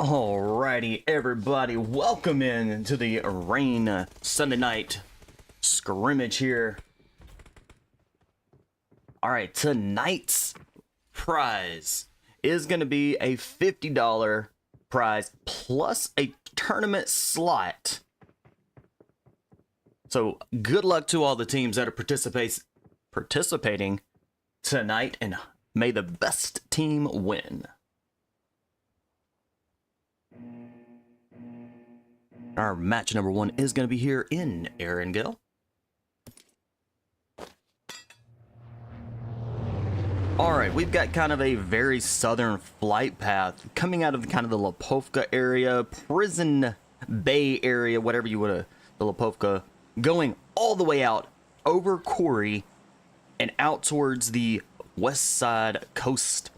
Alrighty, everybody, welcome in to the Rain Sunday night scrimmage here. Alright, tonight's prize is going to be a $50 prize plus a tournament slot. So, good luck to all the teams that are participating tonight, and may the best team win. Our match number one is going to be here in Erangel. Alright, we've got kind of a very southern flight path coming out of kind of the Lipovka area, Prison Bay area, whatever you would, the Lipovka, going all the way out over Quarry and out towards the west side coast.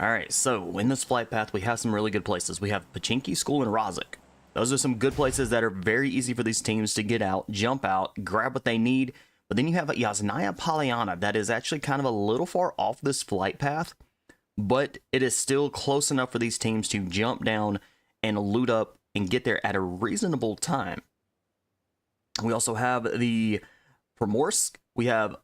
Alright, so in this flight path we have some really good places. We have Pachinki School and Razik. Those are some good places that are very easy for these teams to get out, jump out, grab what they need. But then you have Yasnaya Polyana that is actually kind of a little far off this flight path, but it is still close enough for these teams to jump down and loot up and get there at a reasonable time. We also have the Primorsk, we have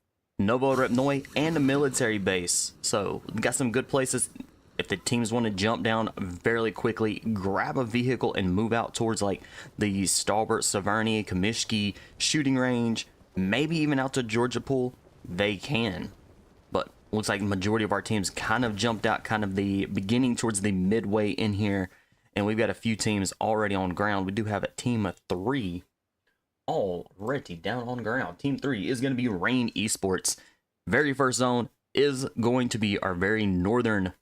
Novorepnoy, and a military base. So we've got some good places. If the teams want to jump down fairly quickly, grab a vehicle and move out towards like the Stalbert, Severny, Kamishki shooting range, maybe even out to Georgia Pool, they can. But looks like the majority of our teams kind of jumped out kind of the beginning towards the midway in here. And we've got a few teams already on ground. We do have a team of 3 already down on ground. Team 3 is going to be Rain Esports. Very first zone is going to be our very northern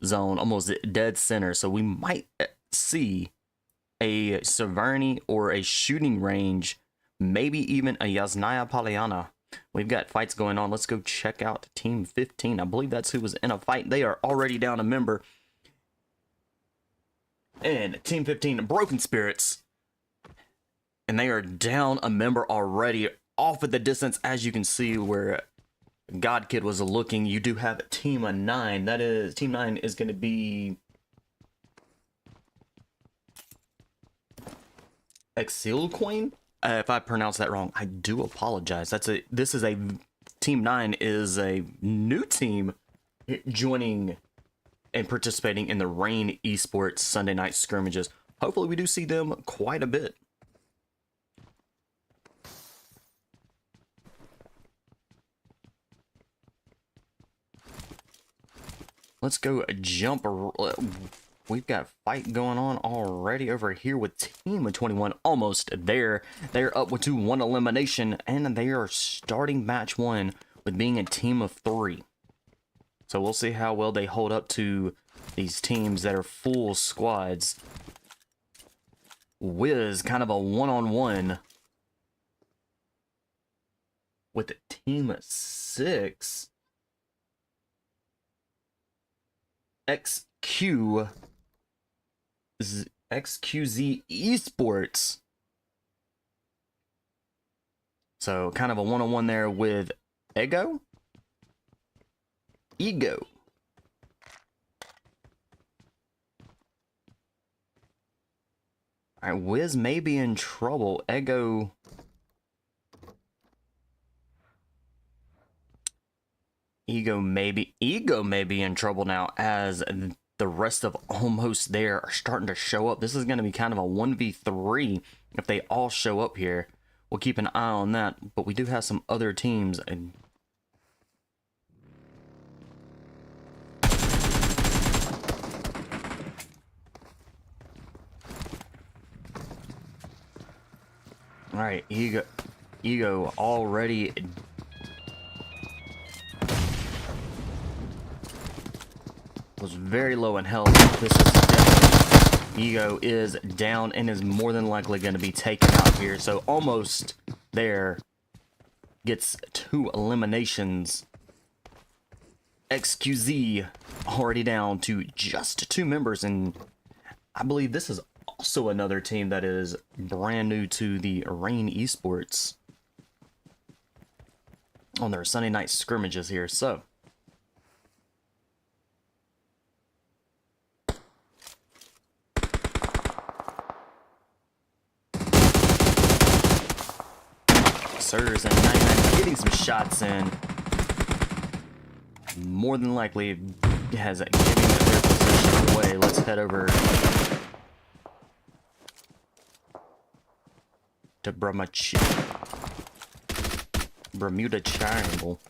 zone, almost dead center, so we might see a Severny or a shooting range, maybe even a Yasnaya Polyana. We've got fights going on. Let's go check out Team 15. I believe that's who was in a fight. They are already down a member. And Team 15, Broken Spirits, and they are down a member already off at the distance, as you can see where God Kid was looking. You do have a team of 9. That is, team 9 is going to be XØLUCION. If I pronounced that wrong, I do apologize. This is a team 9 is a new team joining and participating in the Rain Esports Sunday night scrimmages. Hopefully, we do see them quite a bit. Let's go jump. We've got fight going on already over here with Team 21. Almost there. They're up to 1 elimination, and they are starting match 1 with being a team of 3. So we'll see how well they hold up to these teams that are full squads. Wiz, kind of a one-on-one with a team of 6. XQz Esports. So kind of a one-on-one there with Ego. Alright, Wiz may be in trouble. Ego may be in trouble now, as the rest of almost there are starting to show up. This is going to be kind of a 1v3 if they all show up here. We'll keep an eye on that, but we do have some other teams. Alright, Ego already was very low in health. This is definitely, Ego is down and is more than likely going to be taken out here. So almost there, gets 2 eliminations. XQz already down to just 2 members, and I believe this is also another team that is brand new to the Rain Esports on their Sunday night scrimmages here. So sirs, and 99 getting some shots in. More than likely has given their position away. Let's head over to Bermuda Triangle.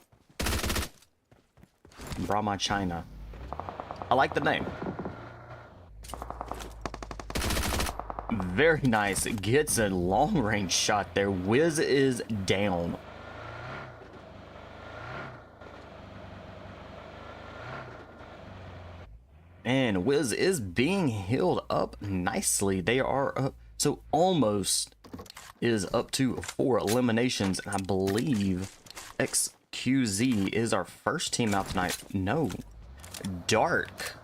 Brahma, China. I like the name. Very nice. Gets a long range shot there. Wiz is down. And Wiz is being healed up nicely. They are up. So almost is up to 4 eliminations. And I believe XQz is our first team out tonight. No. Dark.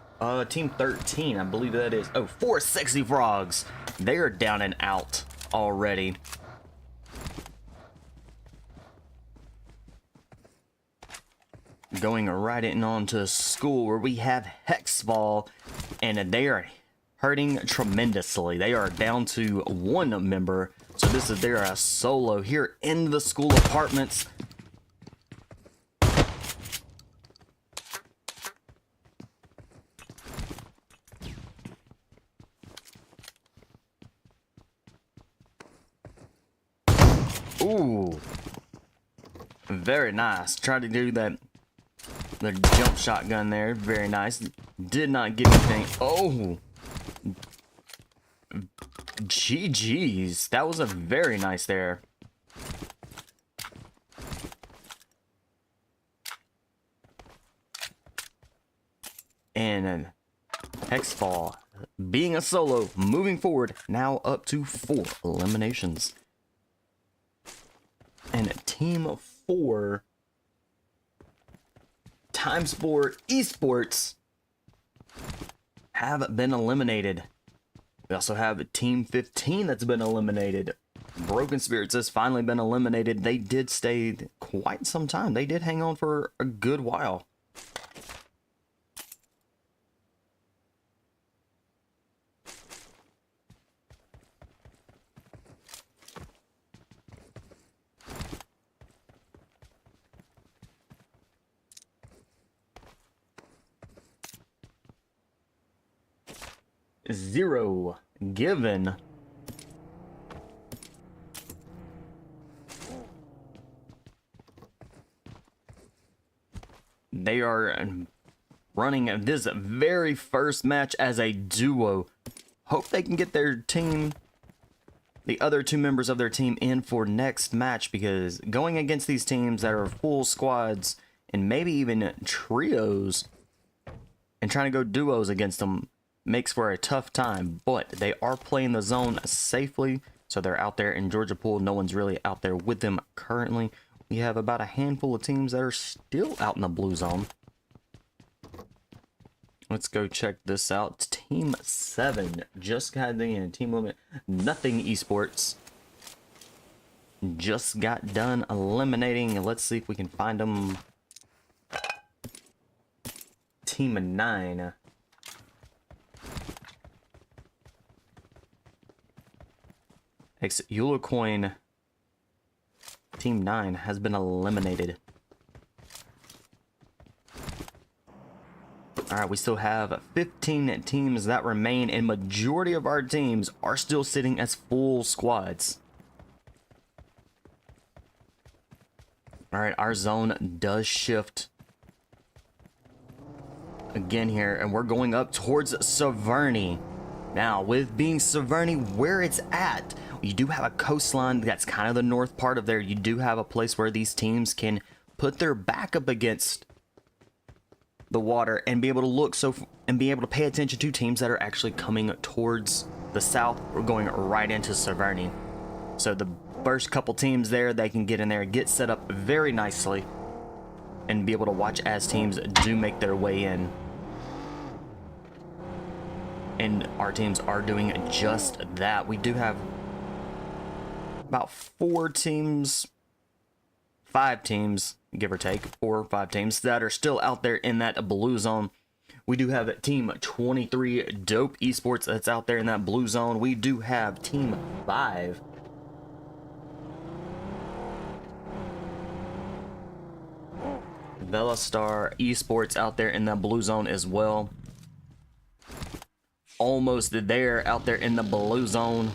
Team 13, I believe that is. Oh, 4 Sexy Frogs. They are down and out already. Going right in on to school where we have HexFall, and they are hurting tremendously. They are down to 1 member, so this is their solo here in the school apartments. Ooh, very nice. Tried to do that, the jump shotgun there. Very nice. Did not get anything. Oh, GG's. That was a very nice there. And HexFall being a solo, moving forward, now up to 4 eliminations. And team 4, Xquz Esports, have been eliminated. We also have team 15 that's been eliminated. Broken Spirits has finally been eliminated. They did stay quite some time. They did hang on for a good while. ZeroFoxGiven they are running this very first match as a duo. Hope they can get their team, the other 2 members of their team, in for next match, because going against these teams that are full squads and maybe even trios and trying to go duos against them makes for a tough time. But they are playing the zone safely, so they're out there in Georgia Pool. No one's really out there with them currently. We have about a handful of teams that are still out in the blue zone. Let's go check this out. Team 7 just got in. Team limit nothing esports just got done eliminating. Let's see if we can find them. Team 9. XØLUCION Team 9 has been eliminated. Alright, we still have 15 teams that remain, and majority of our teams are still sitting as full squads. Alright, our zone does shift again here, and we're going up towards Severny. Now, with being Severny where it's at, you do have a coastline that's kind of the north part of there. You do have a place where these teams can put their back up against the water and be able to look and be able to pay attention to teams that are actually coming towards the south or going right into Severny. So the first couple teams there, they can get in there, get set up very nicely, and be able to watch as teams do make their way in. And our teams are doing just that. We do have about 5 teams, give or take, 4 or 5 teams that are still out there in that blue zone. We do have team 23 Dope Esports that's out there in that blue zone. We do have team 5 Velastra Esports out there in the blue zone as well. Almost there out there in the blue zone.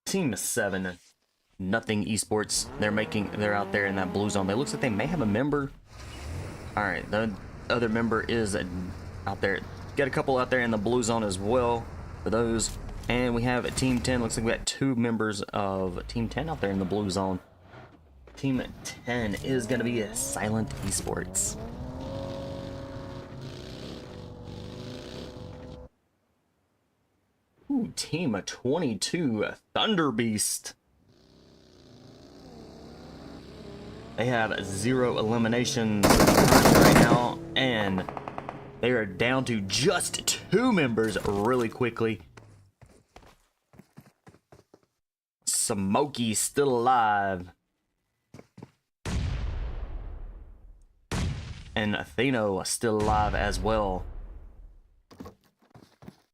Team 7 nothing esports. They're out there in that blue zone. It looks like they may have a member. All right, the other member is out there. Got a couple out there in the blue zone as well for those. And we have Team 10. Looks like we got 2 members of Team 10 out there in the blue zone. Team 10 is going to be Silent Esports. Ooh, Team 22, ThunderBeast. They have 0 eliminations right now, and they are down to just 2 members really quickly. Smokey still alive. And Atheno still alive as well.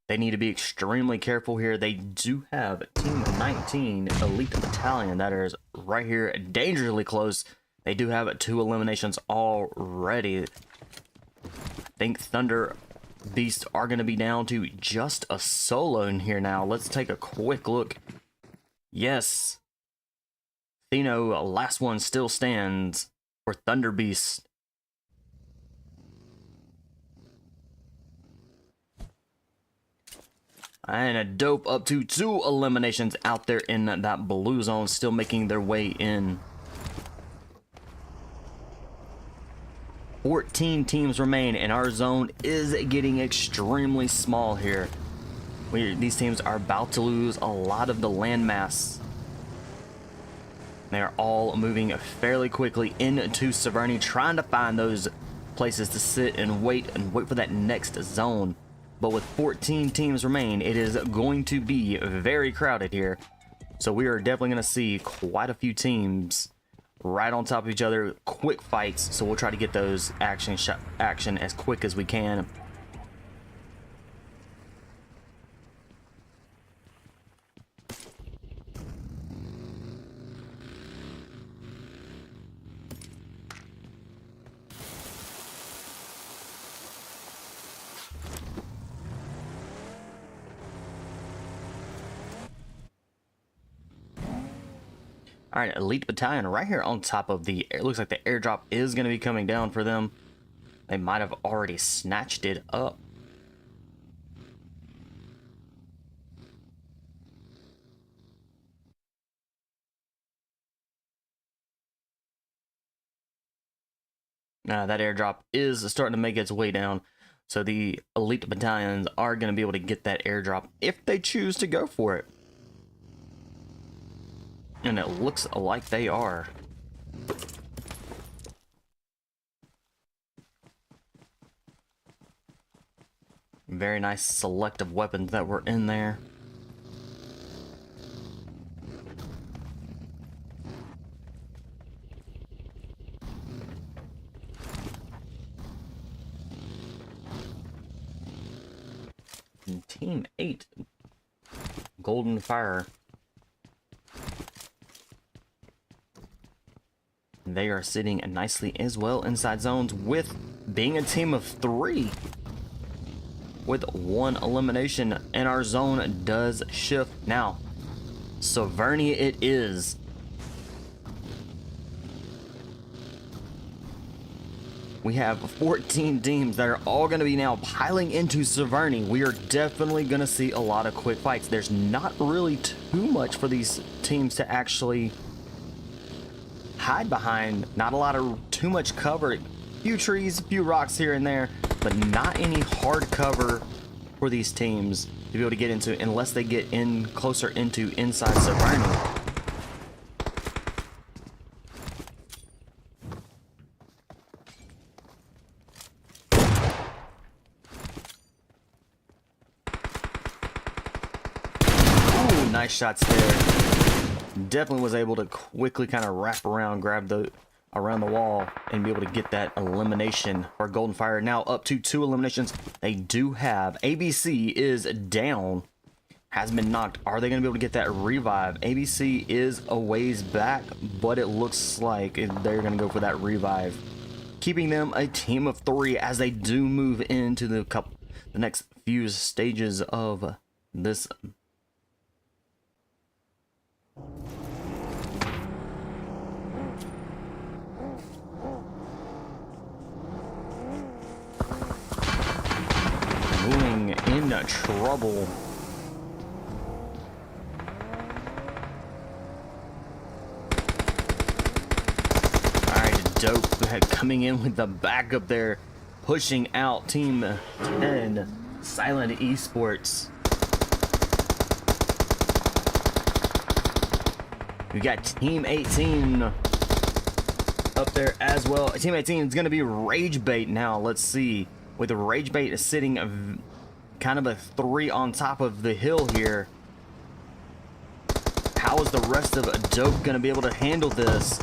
They need to be extremely careful here. They do have Team 19 Elite Battalion that is right here, dangerously close. They do have 2 eliminations already. I think ThunderBeast are going to be down to just a solo in here now. Let's take a quick look. Yes. Atheno, last one still stands for ThunderBeast. And a dope up to 2 eliminations out there in that blue zone, still making their way in. 14 teams remain, and our zone is getting extremely small here. These teams are about to lose a lot of the landmass. They are all moving fairly quickly into Severny, trying to find those places to sit and wait for that next zone. But with 14 teams remain, it is going to be very crowded here. So we are definitely going to see quite a few teams right on top of each other, quick fights. So we'll try to get those action as quick as we can. All right, Elite Battalion right here on top of the, it looks like the airdrop is going to be coming down for them. They might have already snatched it up. That airdrop is starting to make its way down. So the Elite Battalions are going to be able to get that airdrop if they choose to go for it. And it looks like they are. Very nice selective weapons that were in there. And Team 8, Golden Fire. They are sitting nicely as well inside zones, with being a team of 3 with 1 elimination, and our zone does shift now. Severny it is. We have 14 teams that are all going to be now piling into Severny. We are definitely going to see a lot of quick fights. There's not really too much for these teams to actually hide behind. Not a lot of too much cover. A few trees, a few rocks here and there, but not any hard cover for these teams to be able to get into unless they get in closer into inside Severny. Ooh, nice shots there. Definitely was able to quickly kind of wrap around, grab the around the wall, and be able to get that elimination for Golden Fire. Now up to 2 eliminations. They do have ABC is down. has been knocked. Are they going to be able to get that revive? ABC is a ways back, but it looks like they're going to go for that revive, keeping them a team of 3 as they do move into the next few stages of this. Moving in trouble. Dope coming in with the backup there, pushing out Team 10, Silent Esports. We got Team 18 up there as well. Team 18 is going to be Ragebait now. Let's see. With the Ragebait sitting kind of a 3 on top of the hill here. How is the rest of Dope going to be able to handle this?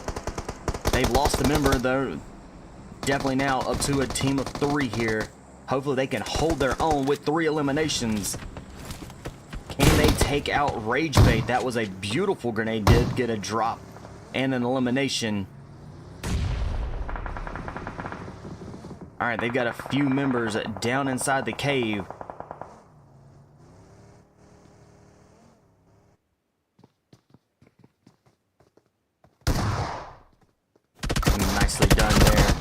They've lost a member, though. Definitely now up to a team of 3 here. Hopefully they can hold their own with 3 eliminations. Can they take out Ragebait? That was a beautiful grenade. Did get a drop and an elimination. Alright, they've got a few members down inside the cave. Nicely done there.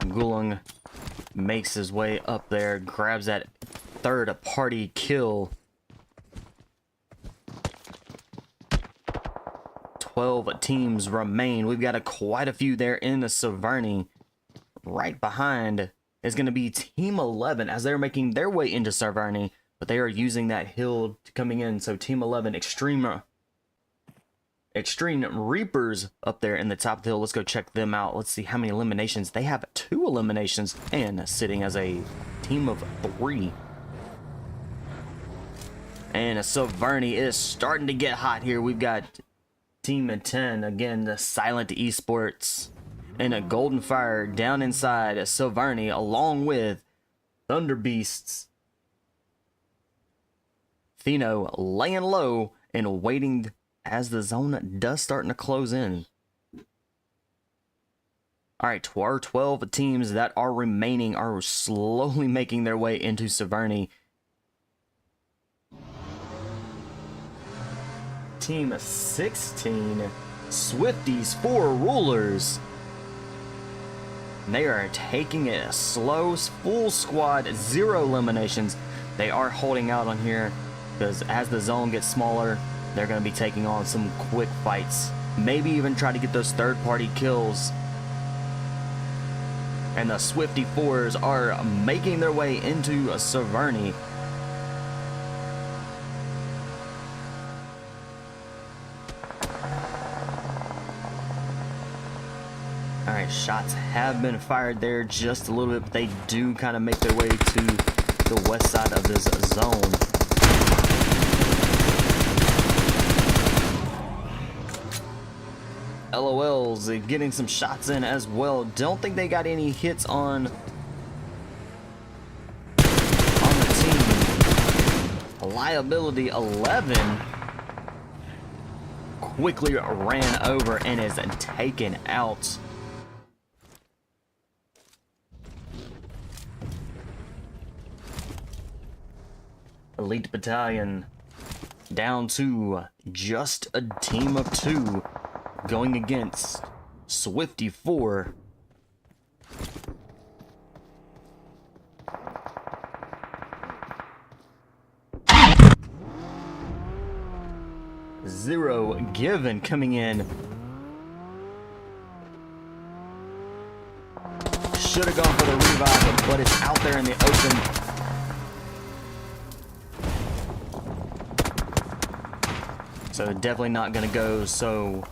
Gulung makes his way up there, grabs that 3rd party kill. 12 teams remain. We've got quite a few there in the Severny. Right behind is going to be Team 11 as they're making their way into Severny, but they are using that hill coming in. So Team 11, XtremeReapers up there in the top of the hill. Let's go check them out. Let's see how many eliminations. They have 2 eliminations and sitting as a team of 3. And Severny is starting to get hot here. We've got Team 10, again, the Silent Esports, and a Golden Fire down inside Severny, along with Thunder Beasts. Thino laying low and waiting as the zone does starting to close in. Alright, our 12 teams that are remaining are slowly making their way into Severny. Team 16, Swifties 4 Rulers. They are taking it slow, full squad, 0 eliminations. They are holding out on here because as the zone gets smaller, they're going to be taking on some quick fights. Maybe even try to get those 3rd party kills. And the Swifty 4s are making their way into Severny. Alright, shots have been fired there just a little bit, but they do kind of make their way to the west side of this zone. LOL's getting some shots in as well. Don't think they got any hits on the team. Liability 11 quickly ran over and is taken out. Elite Battalion down to just a team of 2 going against Swifty 4. ZeroFoxGiven coming in. Should have gone for the revive, but it's out there in the open. So definitely not going to go. So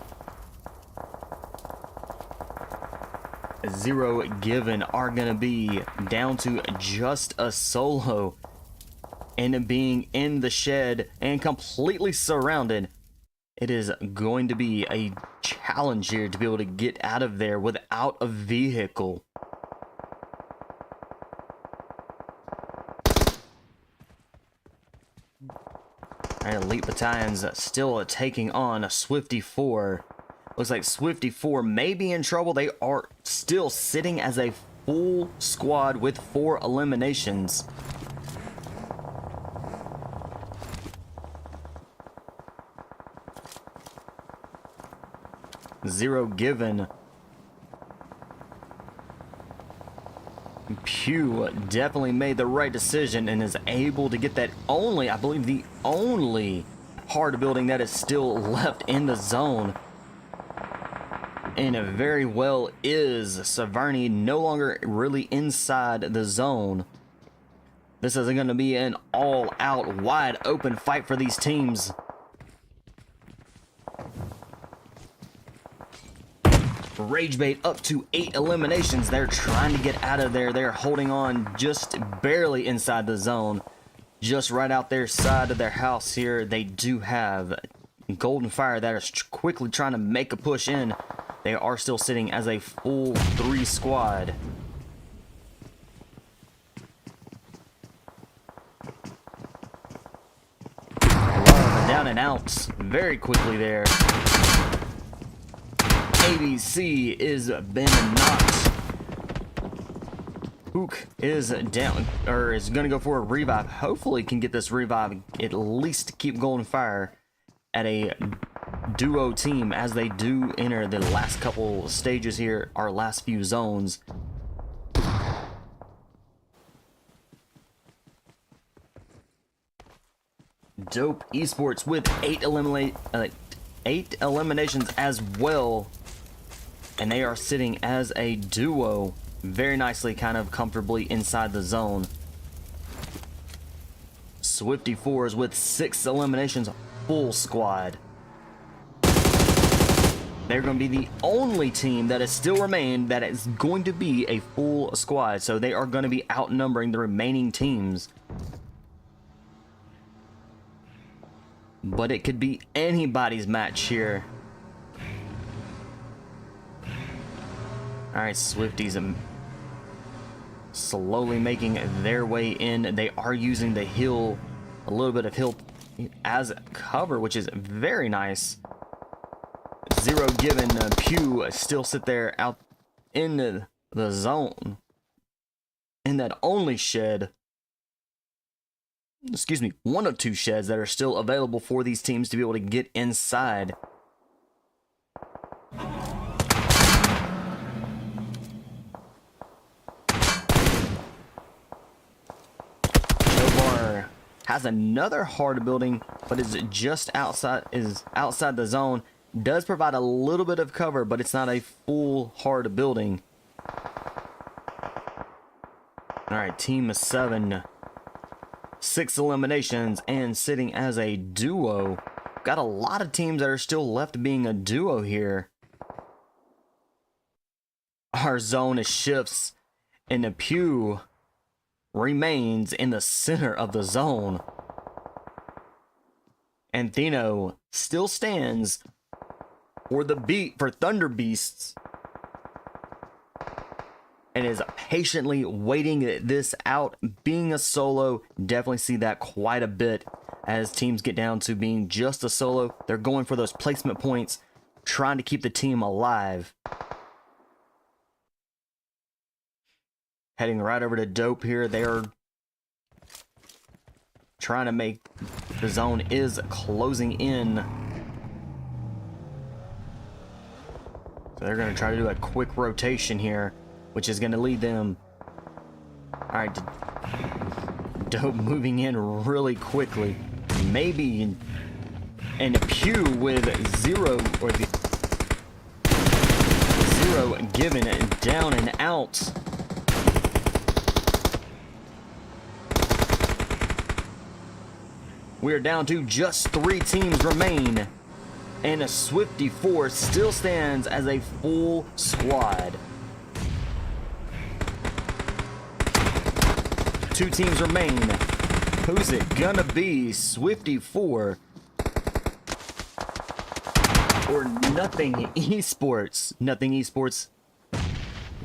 ZeroFoxGiven are going to be down to just a solo and being in the shed and completely surrounded. It is going to be a challenge here to be able to get out of there without a vehicle. All right, Elite Battalion's still taking on a Swifty 4. Looks like Swifty 4 may be in trouble. They are still sitting as a full squad with 4 eliminations. ZeroFoxGiven. PHYR definitely made the right decision and is able to get that only, I believe, the only hard building that is still left in the zone. And it very well is. Severny no longer really inside the zone. This is going to be an all-out, wide-open fight for these teams. Ragebait up to 8 eliminations. They're trying to get out of there. They're holding on just barely inside the zone. Just right out their side of their house here. They do have Golden Fire that is quickly trying to make a push in. They are still sitting as a full 3 squad. Down and out very quickly there. ABC is been knocked. Hook is down, or is going to go for a revive. Hopefully can get this revive at least to keep Golden Fire at a duo team as they do enter the last couple stages here, our last few zones. Dope Esports with 8 eliminations as well. And they are sitting as a duo very nicely, kind of comfortably inside the zone. Swifty 4s with 6 eliminations, full squad. They're going to be the only team that is still remained that is going to be a full squad. So they are going to be outnumbering the remaining teams. But it could be anybody's match here. Alright, Swifties slowly making their way in. They are using the hill, a little bit of hill as cover, which is very nice. ZeroFoxGiven, PHYR still sit there out in the zone. In that only shed. Excuse me, one of 2 sheds that are still available for these teams to be able to get inside. Has another hard building, but is just outside the zone. Does provide a little bit of cover, but it's not a full hard building. All right, team of 7, 6 eliminations and sitting as a duo. Got a lot of teams that are still left being a duo here. Our zone shifts and the PHYR remains in the center of the zone. And Thino still stands for for Thunder Beasts and is patiently waiting this out. Being a solo, definitely see that quite a bit as teams get down to being just a solo. They're going for those placement points, trying to keep the team alive. Heading right over to Dope here. They are trying to make the zone is closing in. So they're going to try to do a quick rotation here, which is going to lead them. All right, Dope moving in really quickly. Maybe and PHYR with ZeroFoxGiven down and out. We're down to just 3 teams remain, and a Swifty 4 still stands as a full squad. 2 teams remain. Who's it gonna be? Swifty 4 or Nothing Esports? Nothing Esports.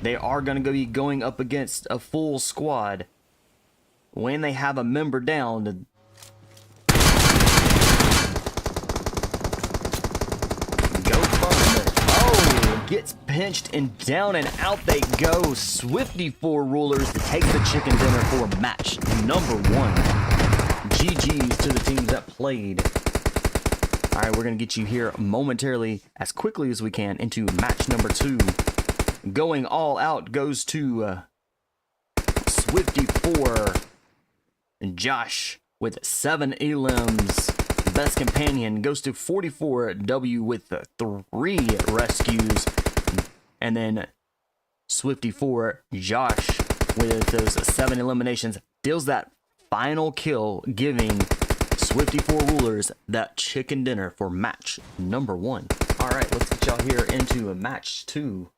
They are gonna be going up against a full squad. When they have a member down, gets pinched, and down and out they go. Swifty 4 rulers to take the chicken dinner for match number 1. GG's to the teams that played. All right, we're going to get you here momentarily, as quickly as we can, into match number 2. Going all out goes to Swifty 4. Josh with 7 elims. Best companion goes to 44W with 3 rescues. And then Swifty 4, Josh, with those 7 eliminations, deals that final kill, giving Swifty 4 rulers that chicken dinner for match number 1. All right, let's get y'all here into match 2.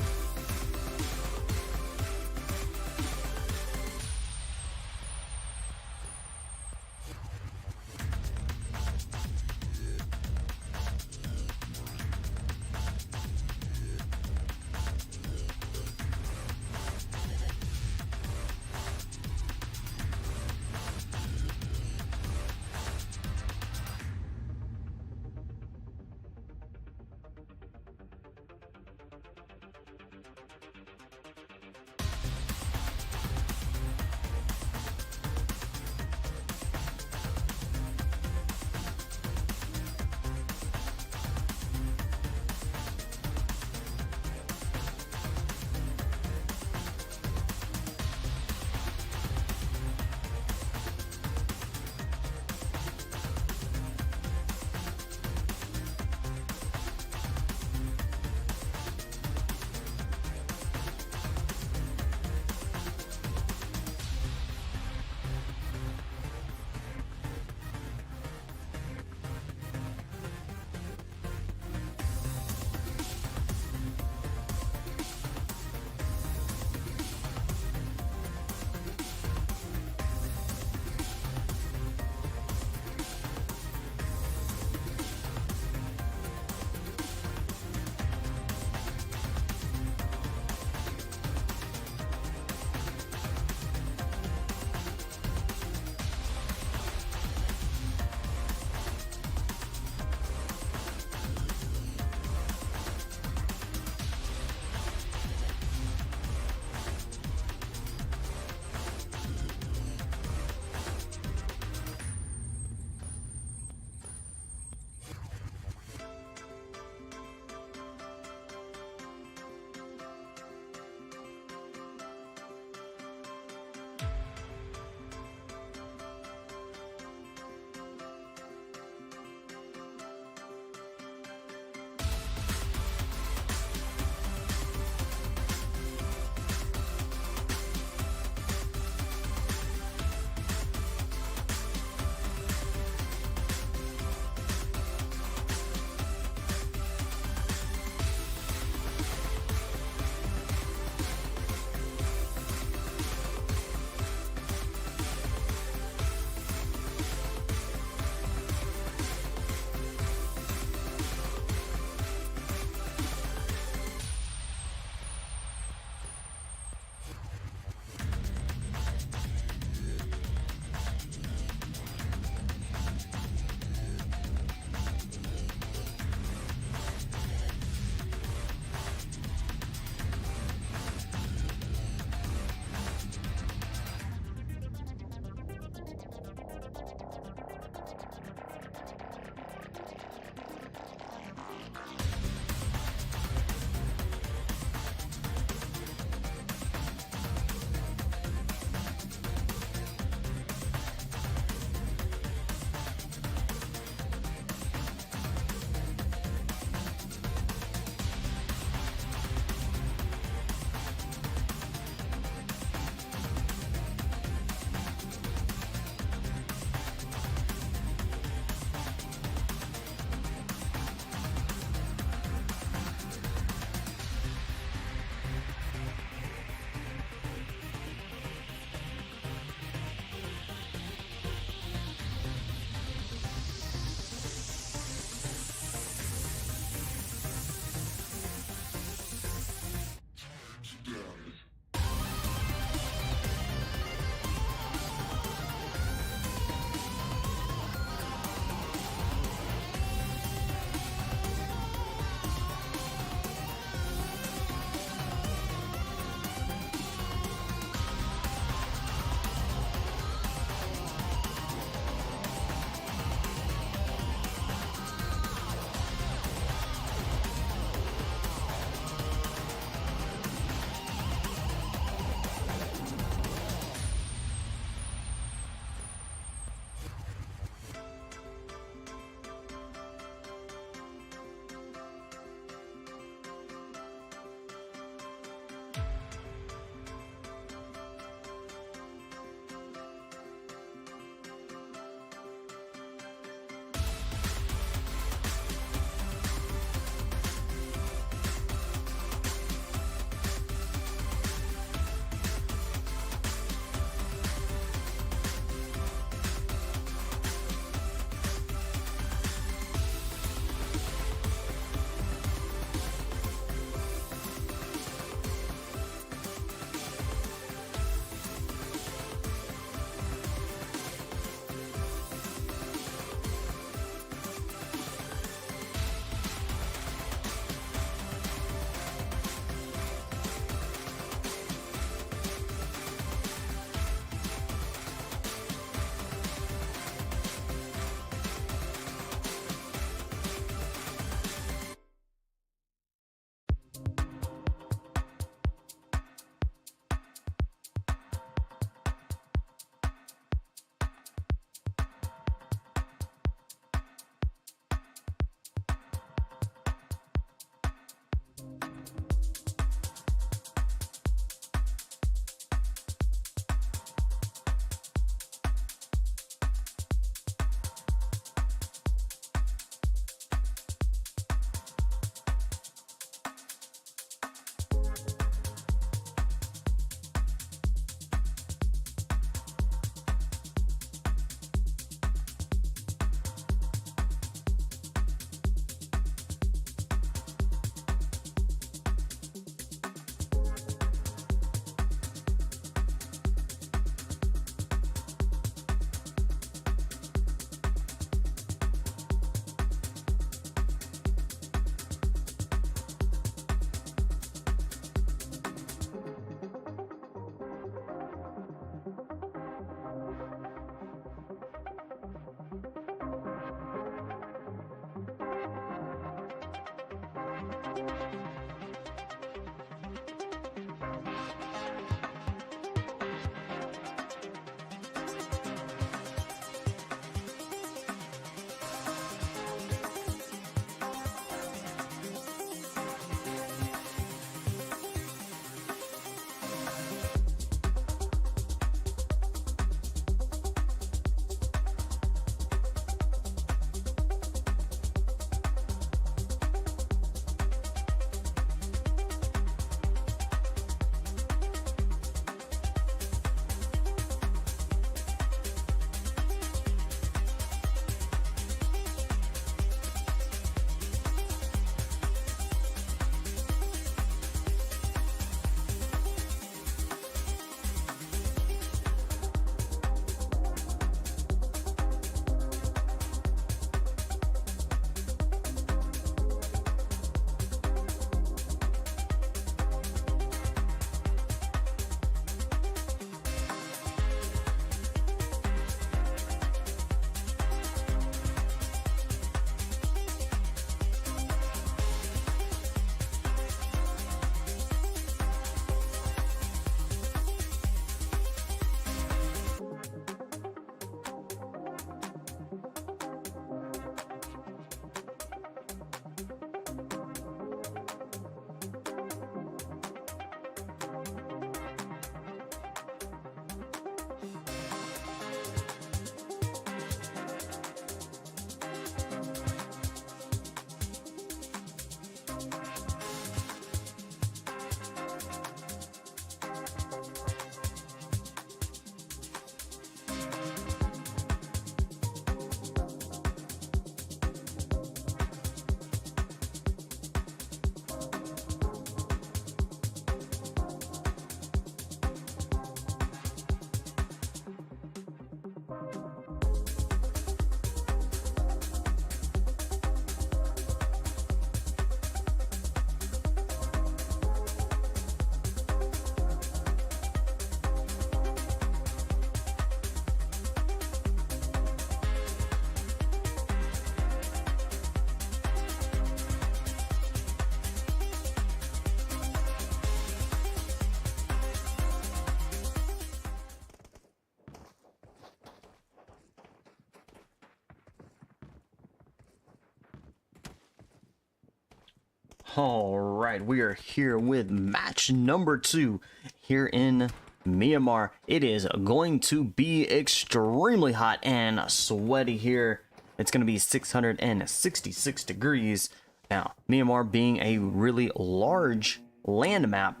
All right, we are here with match number 2 here in Myanmar. It is going to be extremely hot and sweaty here. It's going to be 666 degrees. Now, Myanmar being a really large land map,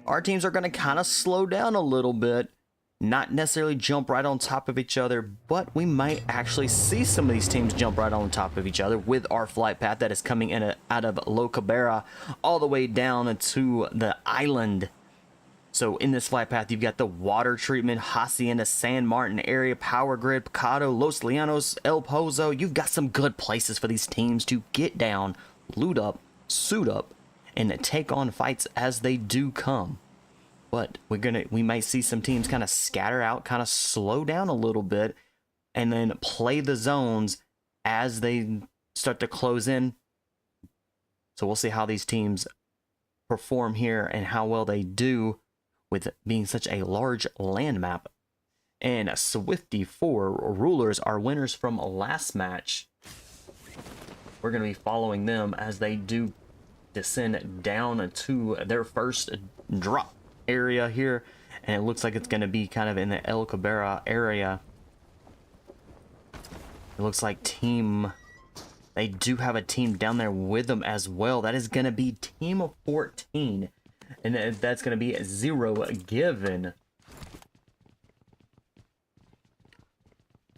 our teams are going to kind of slow down a little bit. Not necessarily jump right on top of each other, but we might actually see some of these teams jump right on top of each other with our flight path that is coming in out of Lokabera all the way down to the island. So in this flight path, you've got the water treatment, Hacienda, San Martin area, Power Grid, Picado, Los Llanos, El Pozo. You've got some good places for these teams to get down, loot up, suit up, and take on fights as they do come. But we might see some teams kind of scatter out, kind of slow down a little bit, and then play the zones as they start to close in. So we'll see how these teams perform here and how well they do with being such a large land map. And Swifties 4 Rulers are winners from last match. We're going to be following them as they do descend down to their first drop area here, and it looks like it's going to be kind of in the El Cabrera area. It looks like they do have a team down there with them as well. That is going to be team of 14, and that's going to be ZeroFoxGiven.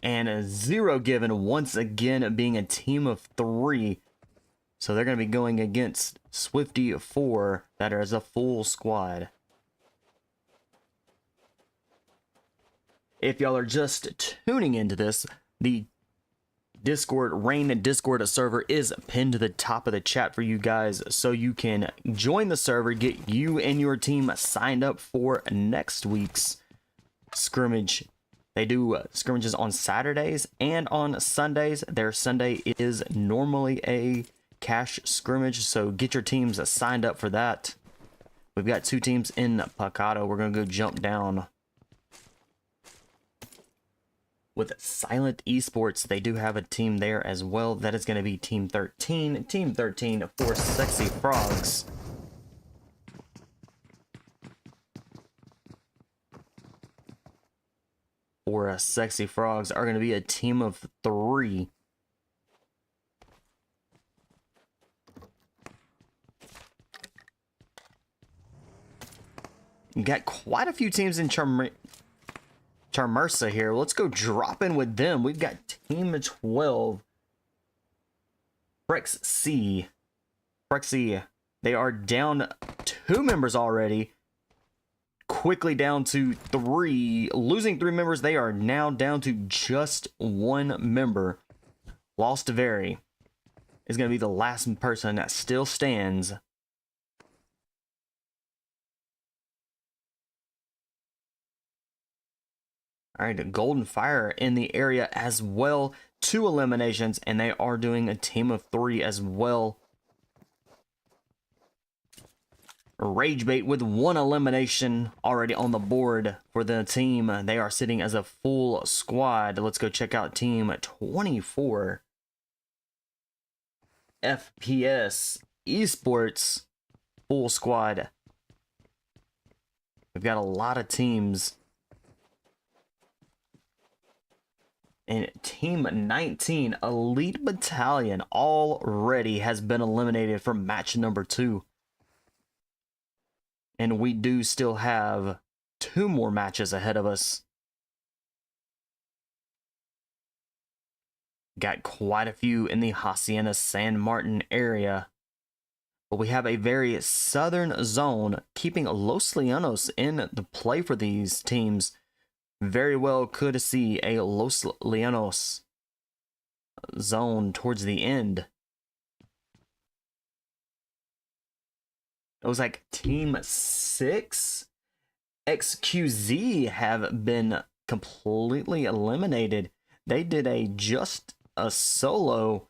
And ZeroFoxGiven once again being a team of 3. So they're going to be going against Swifties 4 that are as a full squad. If y'all are just tuning into this, the Rain Discord server is pinned to the top of the chat for you guys, so you can join the server, get you and your team signed up for next week's scrimmage. They do scrimmages on Saturdays and on Sundays. Their Sunday is normally a cash scrimmage, so get your teams signed up for that. We've got 2 teams in Picado. We're going to go jump down with Silent Esports. They do have a team there as well. That is going to be Team 13. Team 13 for Sexy Frogs. For Sexy Frogs are going to be a team of 3. You got quite a few teams in Charmersa here. Let's go drop in with them. We've got team 12. Frex See. They are down 2 members already. Quickly down to 3. Losing 3 members. They are now down to just 1 member. Lost Very is going to be the last person that still stands. All right, the Golden Fire in the area as well. 2 eliminations, and they are doing a team of 3 as well. Ragebait with 1 elimination already on the board for the team. They are sitting as a full squad. Let's go check out team 24. Fps Esports full squad. We've got a lot of teams. And team 19, Elite Battalion, already has been eliminated from match number 2. And we do still have 2 more matches ahead of us. Got quite a few in the Hacienda San Martin area. But we have a very southern zone, keeping Los Llanos in the play for these teams. Very well could see a Los Llanos zone towards the end. It was like team 6. XQz have been completely eliminated. They did just a solo.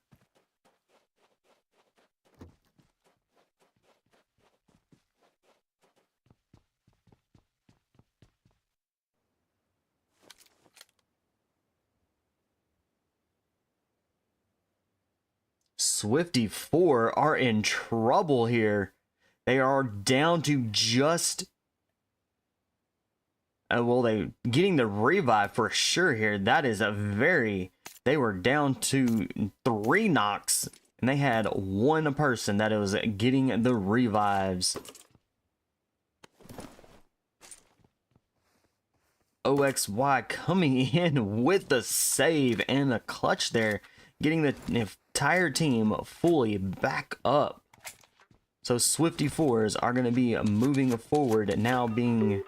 Swifty 4 are in trouble here. They are down to just... well, they getting the revive for sure here. That is a very... They were down to 3 knocks, and they had one person that was getting the revives. OXY coming in with the save and the clutch there, getting the entire team fully back up. So Swifty 4s are going to be moving forward, now being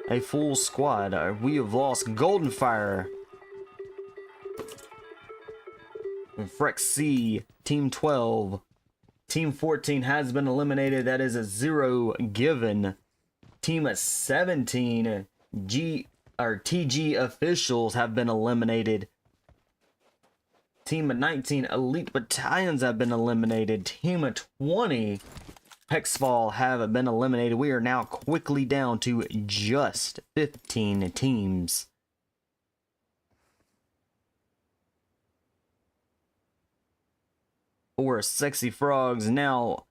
a full squad. We have lost Golden Fire, Frex See, Team 12. Team 14 has been eliminated. That is a ZeroFoxGiven. Team 17, TG officials have been eliminated. Team 19, Elite Battalions have been eliminated. Team 20, HexFall have been eliminated. We are now quickly down to just 15 teams. For Sexy Frogs now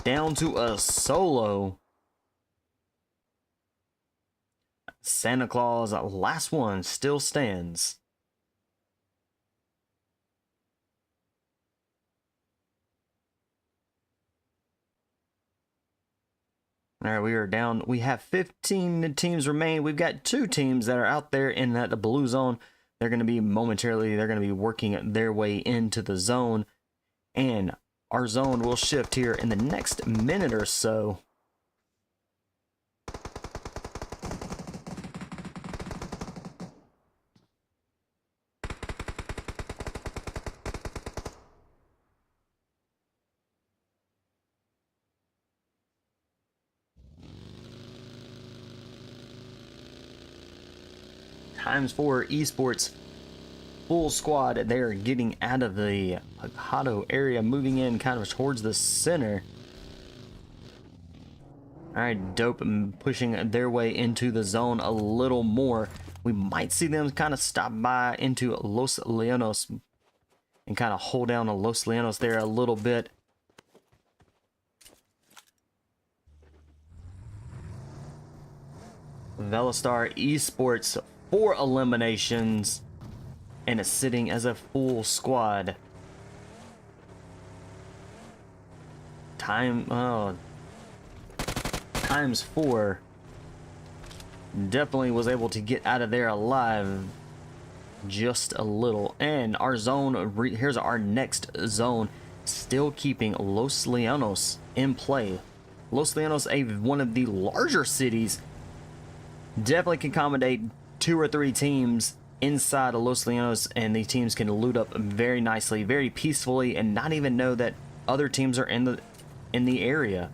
down to a solo. Santa Claus, last one, still stands. All right, we are down. We have 15 teams remain. We've got 2 teams that are out there in that blue zone. They're going to be momentarily, they're going to be working their way into the zone. And our zone will shift here in the next minute or so. X4 Esports full squad. They're getting out of the Hado area, moving in kind of towards the center. Alright, Dope pushing their way into the zone a little more. We might see them kind of stop by into Los Leonos and kind of hold down Los Leonos there a little bit. Velastra Esports, 4 eliminations and is sitting as a full squad. Times 4 definitely was able to get out of there alive just a little. And our zone, here's our next zone, still keeping Los Leonos in play. Los Leonos, one of the larger cities, definitely can accommodate 2 or 3 teams inside of Los Leonos, and these teams can loot up very nicely, very peacefully, and not even know that other teams are in the area.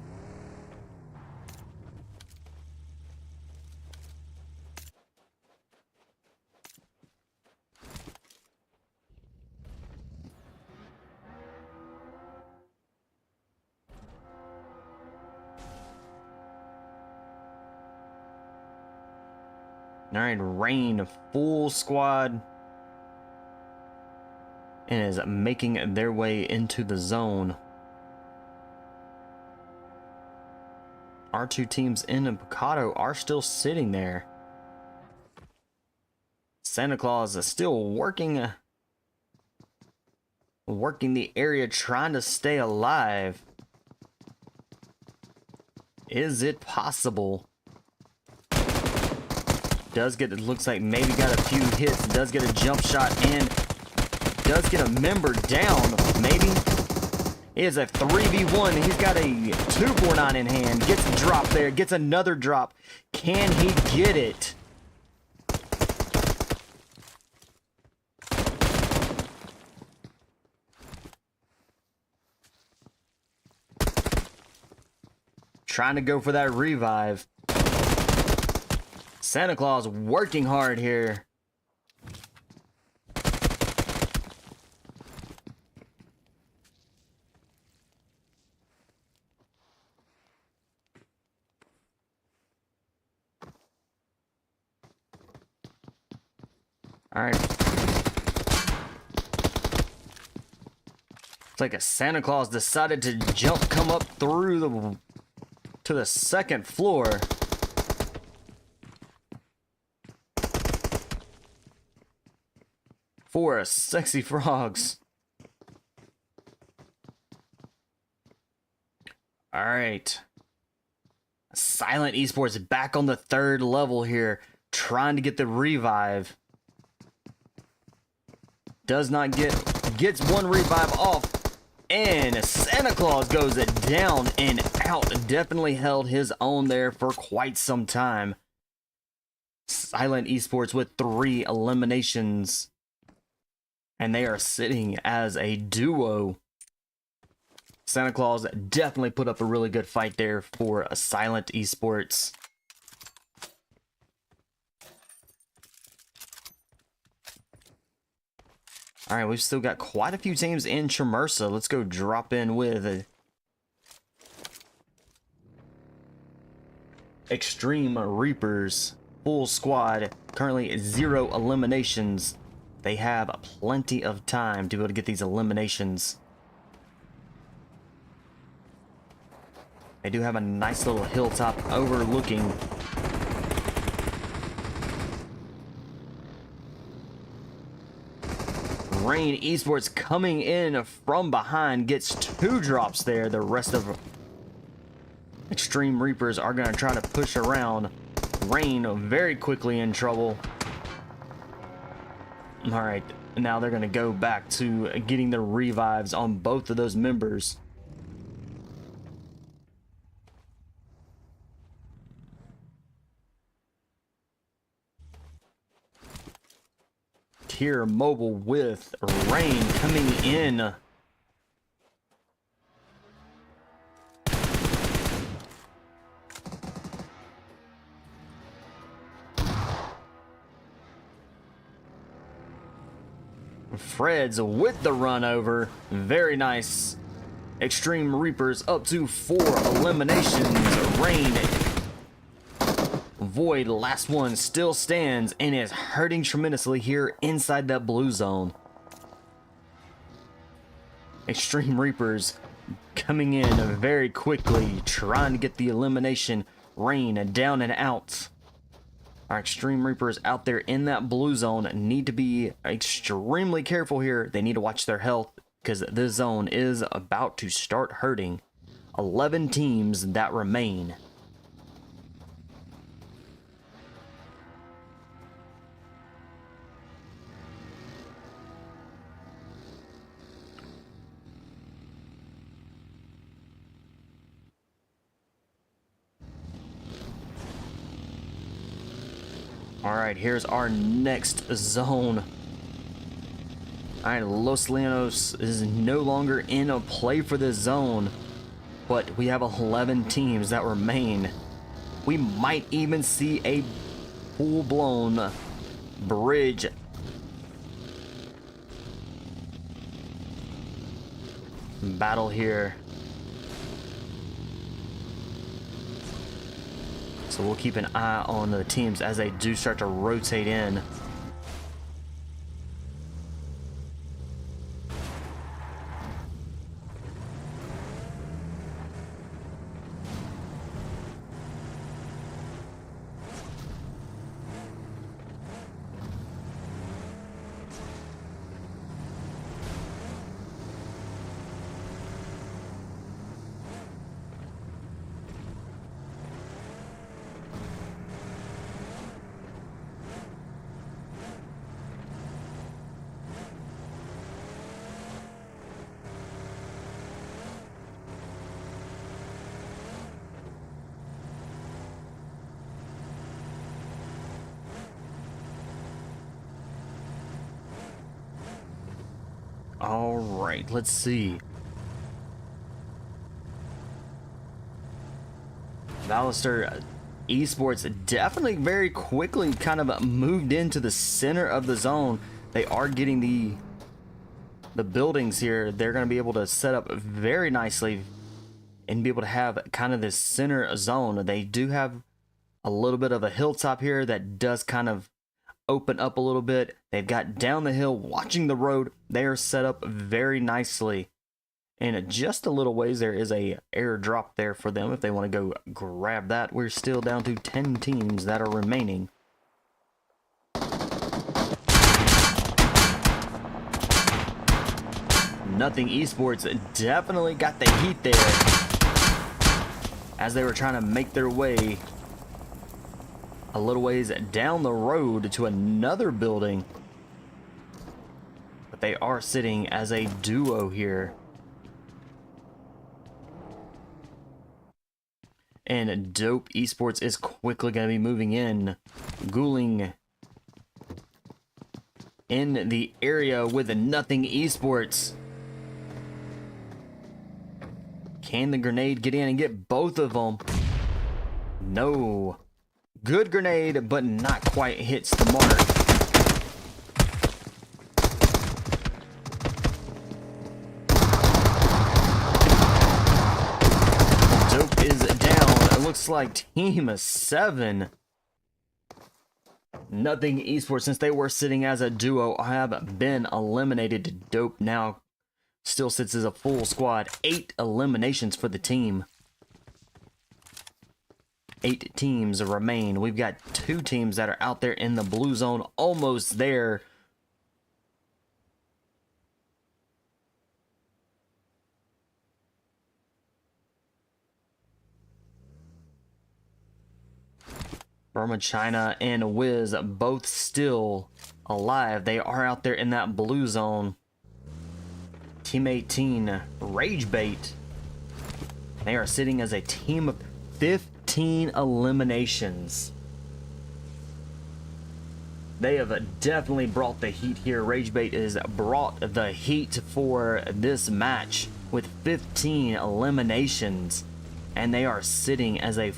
All right, Rain, full squad, and is making their way into the zone. Our 2 teams in Picado are still sitting there. Santa Claus is still working the area, trying to stay alive. Is it possible? Does get, it looks like maybe got a few hits, does get a jump shot, and does get a member down, maybe. It is a 3v1, he's got a 249 in hand, gets a drop there, gets another drop. Can he get it? Trying to go for that revive. Santa Claus working hard here. All right. like a Santa Claus decided to come up through to the second floor. For sexy frogs. All right. Silent Esports back on the third level here, trying to get the revive. Does not gets one revive off, and Santa Claus goes down and out. Definitely held his own there for quite some time. Silent Esports with 3 eliminations, and they are sitting as a duo. Santa Claus definitely put up a really good fight there for a Silent Esports. All right, we've still got quite a few teams in Tremersa. Let's go drop in with XtremeReapers. Full squad. Currently 0 eliminations. They have plenty of time to be able to get these eliminations. They do have a nice little hilltop overlooking. Rain Esports coming in from behind, gets 2 drops there. The rest of XtremeReapers are going to try to push around. Rain very quickly in trouble. All right, now they're going to go back to getting the revives on both of those members. Here, mobile with Rain coming in. Fred's with the run over. Very nice. XtremeReapers up to 4 eliminations. Rain. Void, last one, still stands and is hurting tremendously here inside that blue zone. XtremeReapers coming in very quickly, trying to get the elimination. Rain down and out. Our XtremeReapers out there in that blue zone need to be extremely careful here. They need to watch their health because this zone is about to start hurting. 11 teams that remain. Alright, here's our next zone. Alright, Los Llanos is no longer in a play for this zone, but we have 11 teams that remain. We might even see a full-blown bridge battle here. So we'll keep an eye on the teams as they do start to rotate in. All right, let's see. Velastra Esports definitely very quickly kind of moved into the center of the zone. They are getting the buildings here. They're going to be able to set up very nicely and be able to have kind of this center zone. They do have a little bit of a hilltop here that does kind of open up a little bit. They've got down the hill watching the road. They are set up very nicely. And just a little ways, there is a airdrop there for them if they want to go grab that. We're still down to 10 teams that are remaining. NOTing Esports definitely got the heat there as they were trying to make their way a little ways down the road to another building. But they are sitting as a duo here. And Dope Esports is quickly going to be moving in. Ghouling in the area with the NOTing Esports. Can the grenade get in and get both of them? No. Good grenade, but not quite hits the mark. Dope is down. It looks like team of 7. NOTing Esports, since they were sitting as a duo, have been eliminated. Dope now still sits as a full squad. 8 eliminations for the team. 8 teams remain. We've got 2 teams that are out there in the blue zone, almost there. Burma, China, and Wiz both still alive. They are out there in that blue zone. Team 18, Ragebait. They are sitting as a team of 15 eliminations. They have definitely brought the heat here. Ragebait has brought the heat for this match with 15 eliminations. And they are sitting as a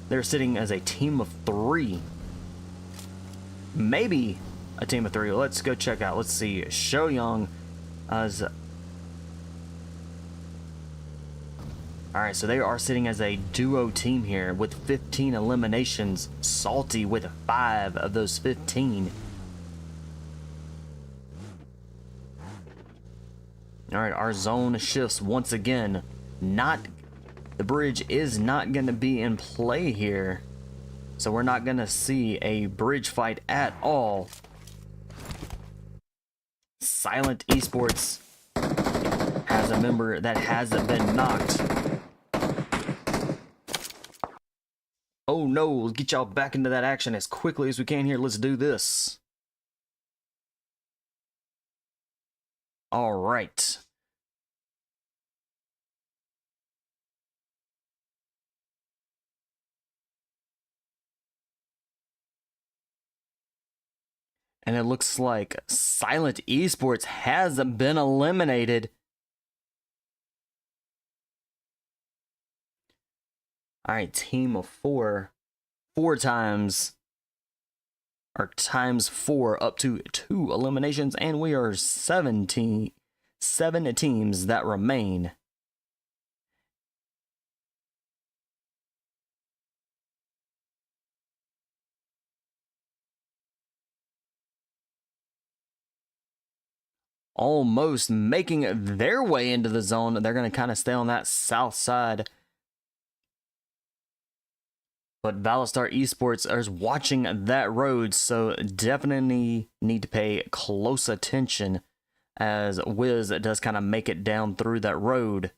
they're sitting as a team of 3. Maybe a team of 3. Let's go check out. Let's see. Shoyoung as... Alright, so they are sitting as a duo team here with 15 eliminations. Salty with 5 of those 15. Alright, our zone shifts once again. The bridge is not going to be in play here. So we're not going to see a bridge fight at all. Silent Esports has a member that hasn't been knocked. Oh no, let's get y'all back into that action as quickly as we can here. Let's do this. All right. And it looks like Silent Esports has been eliminated. Alright, team of 4. 4 times. Or times 4 up to 2 eliminations. And we are 7 teams that remain. Almost making their way into the zone. They're going to kind of stay on that south side. But Velastra Esports is watching that road, so definitely need to pay close attention as Wiz does kind of make it down through that road.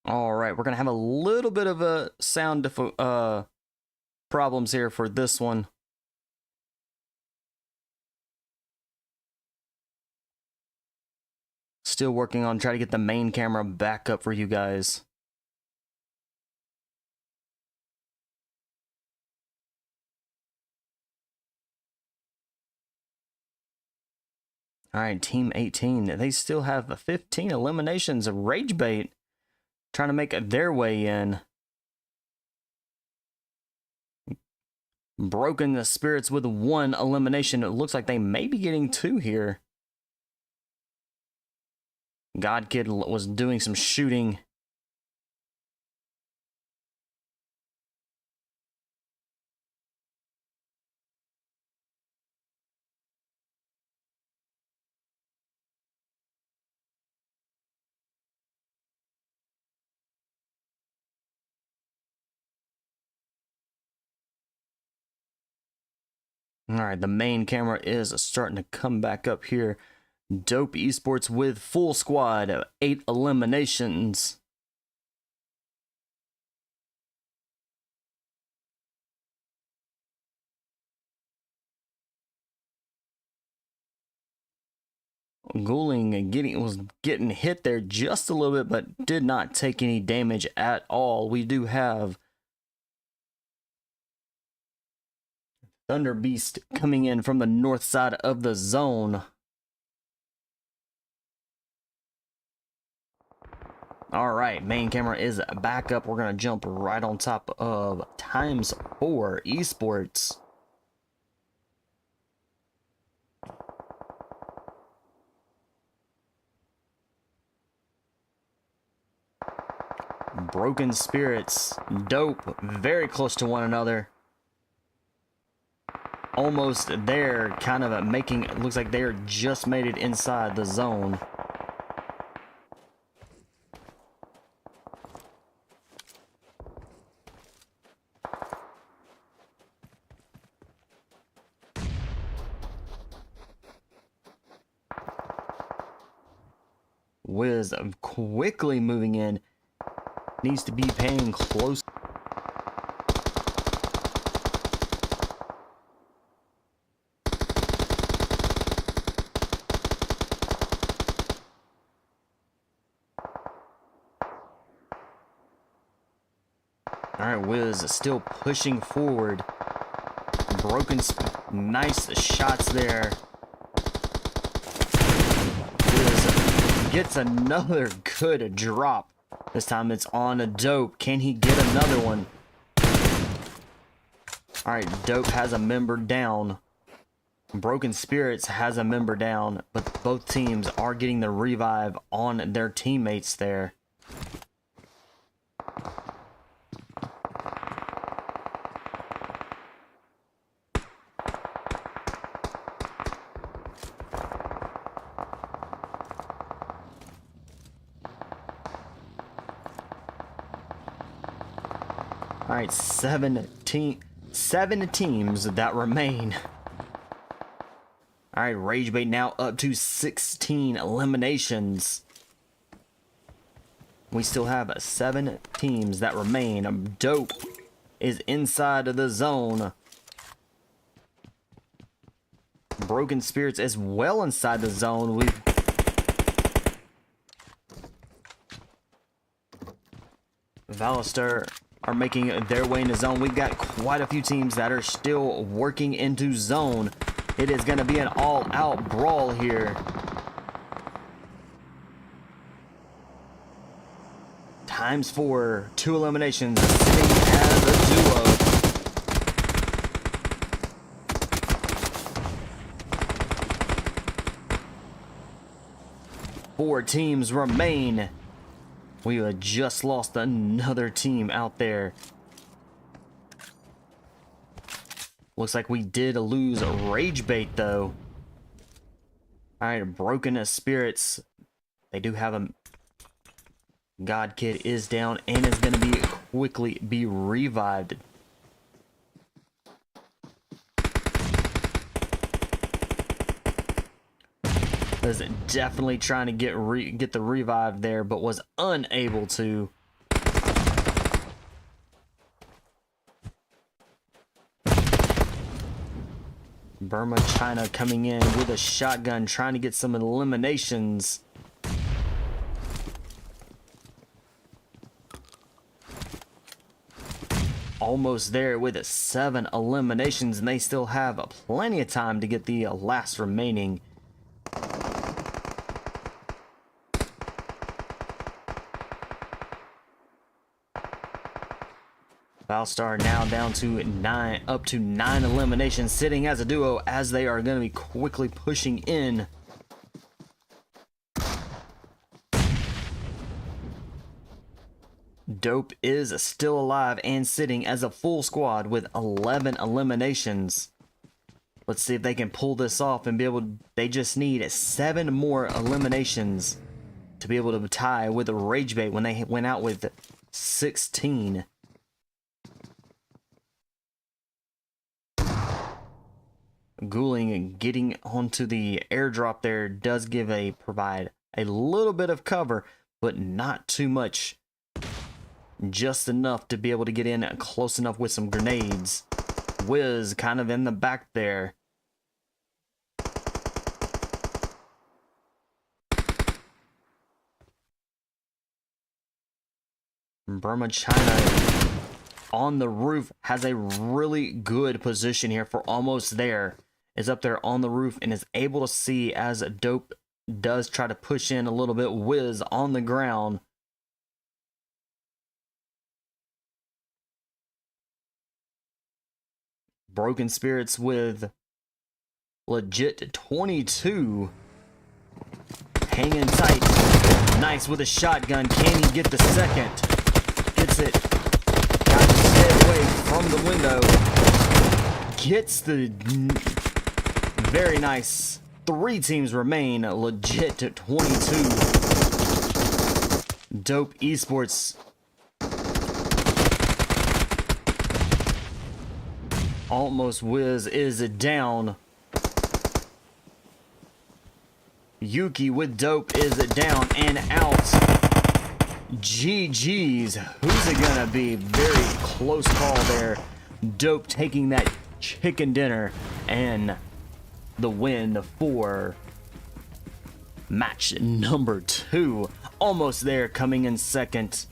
All right, we're going to have a little bit of a sound problems here for this one. Still working on trying to get the main camera back up for you guys. All right, Team 18. They still have 15 eliminations. Ragebait trying to make their way in. Broken the Spirits with 1 elimination. It looks like they may be getting 2 here. GodKid was doing some shooting. All right, the main camera is starting to come back up here. Dope Esports with full squad of 8 eliminations. Ghouling was getting hit there just a little bit, but did not take any damage at all. We do have Thunder Beast coming in from the north side of the zone. All right, main camera is back up. We're going to jump right on top of x4 Esports. Broken Spirits, Dope, very close to one another. Almost there, kind of making it looks like they're just made it inside the zone. Wiz quickly moving in. Needs to be paying close. Alright, Wiz still pushing forward. Broken, nice shots there. Wiz gets another good drop. This time it's on a Dope. Can he get another one? Alright, Dope has a member down. Broken Spirits has a member down, but both teams are getting the revive on their teammates there. All right, 7 teams that remain. All right, Ragebait now up to 16 eliminations. We still have 7 teams that remain. Dope is inside of the zone. Broken Spirits as well inside the zone. Velastra are making their way into zone. We've got quite a few teams that are still working into zone. It is going to be an all-out brawl here. x4, 2 eliminations, sitting as a duo. Four teams remain. We have just lost another team out there. Looks like we did lose Ragebait though. Alright, Broken Spirits. They do have a GodKid is down and is going to quickly be revived. Was definitely trying to get the revive there, but was unable to. Burma China coming in with a shotgun, trying to get some eliminations. Almost there with 7 eliminations, and they still have plenty of time to get the last remaining. Valstar now down to 9, up to 9 eliminations, sitting as a duo as they are going to be quickly pushing in. Dope is still alive and sitting as a full squad with 11 eliminations. Let's see if they can pull this off and be able to, they just need 7 more eliminations to be able to tie with Ragebait when they went out with 16. Ghouling getting onto the airdrop there does provide a little bit of cover, but not too much. Just enough to be able to get in close enough with some grenades. Wiz kind of in the back there. Burma China on the roof has a really good position here for almost there. Is up there on the roof and is able to see as Dope does try to push in a little bit. Wiz on the ground. Broken Spirits with legit 22. Hanging tight. Nice with a shotgun. Can he get the second? Gets it. Got to stay away from the window. Gets the very nice. 3 teams remain. Legit 22. Dope Esports. Almost Wiz is down. Yuki with Dope is down and out. GG's. Who's it gonna be? Very close call there. Dope taking that chicken dinner and the win for match number 2. Almost there, coming in second.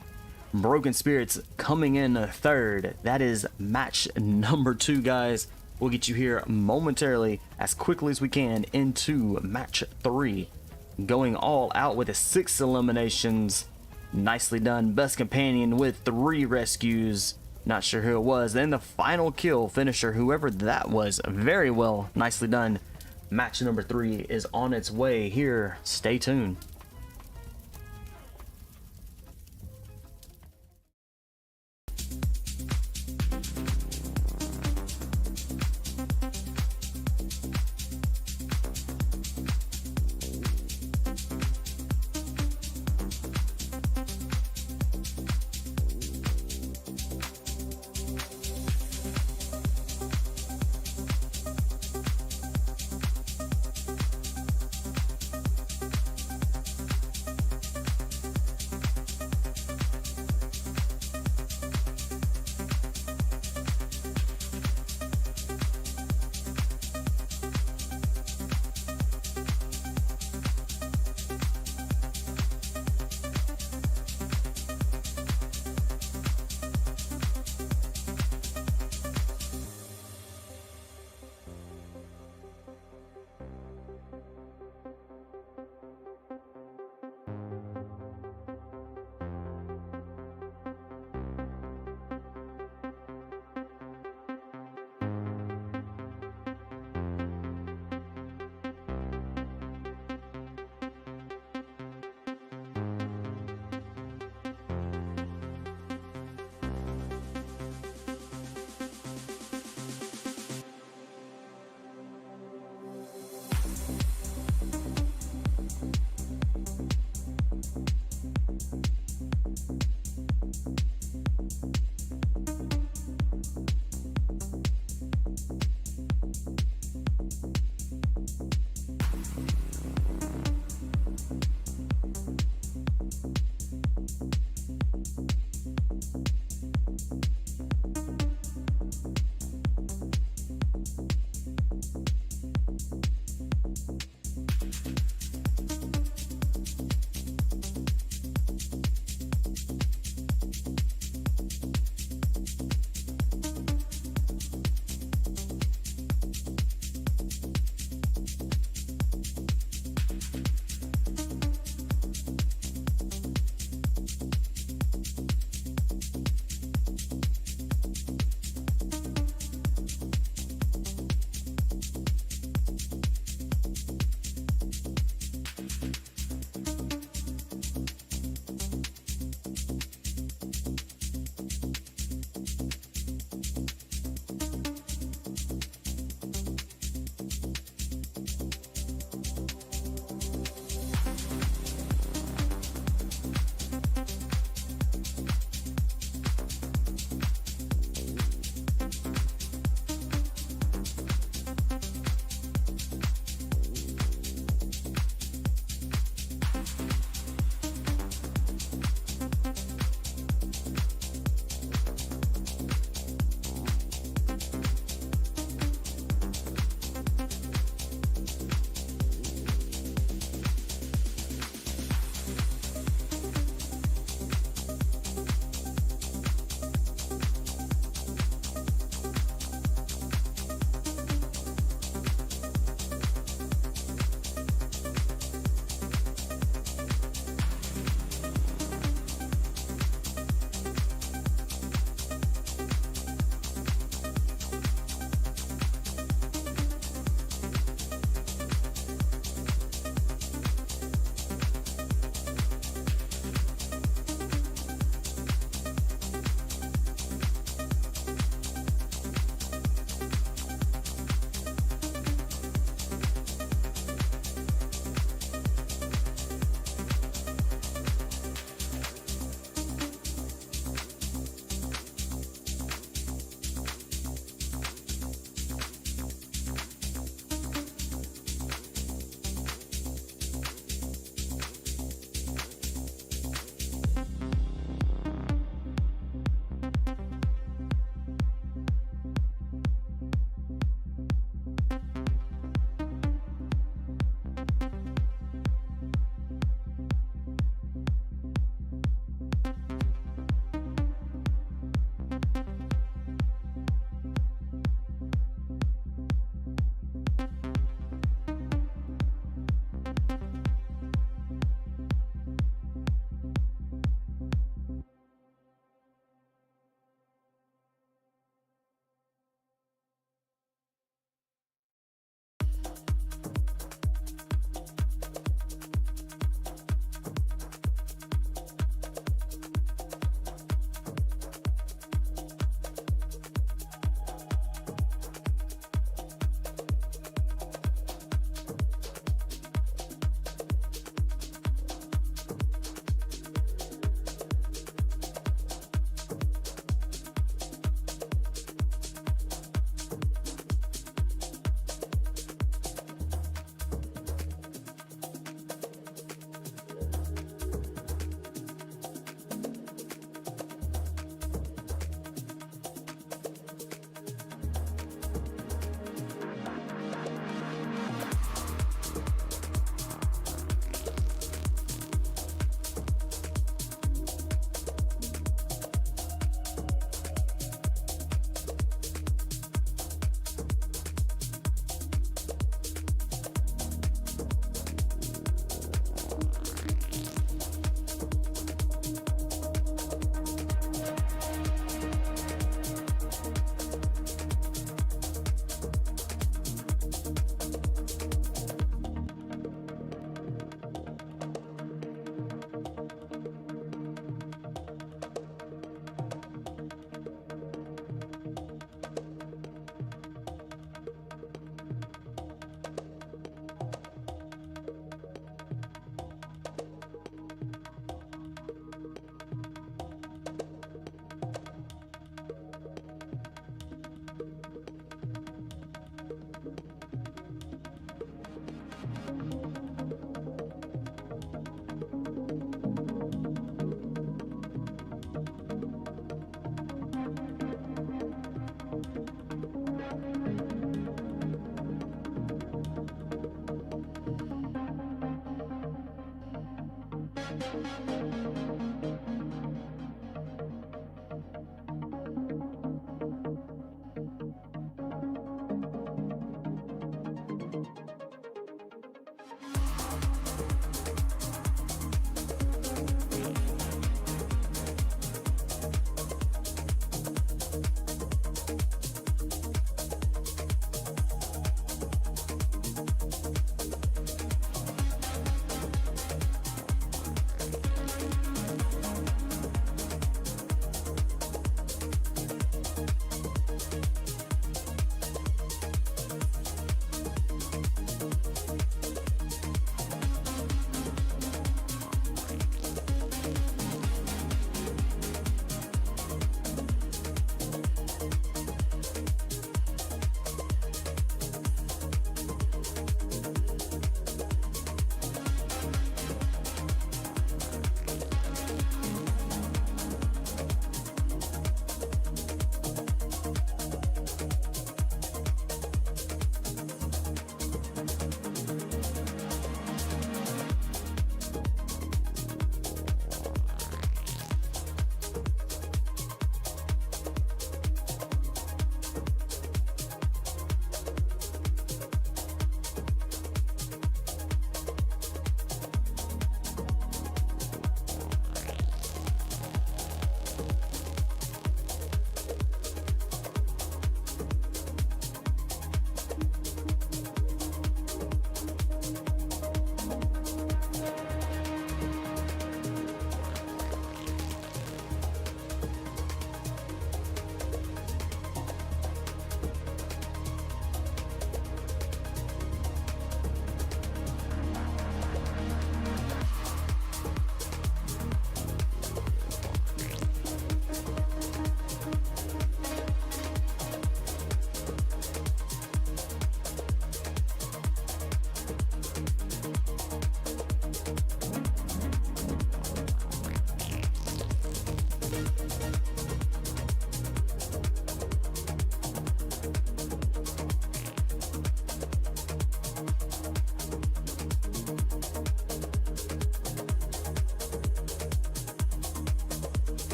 Broken Spirits coming in third. That is match number 2, guys. We'll get you here momentarily as quickly as we can into match 3. Going all out with 6 eliminations. Nicely done. Best companion with 3 rescues. Not sure who it was. Then the final kill finisher, whoever that was. Very well. Nicely done. Match number 3 is on its way here. Stay tuned.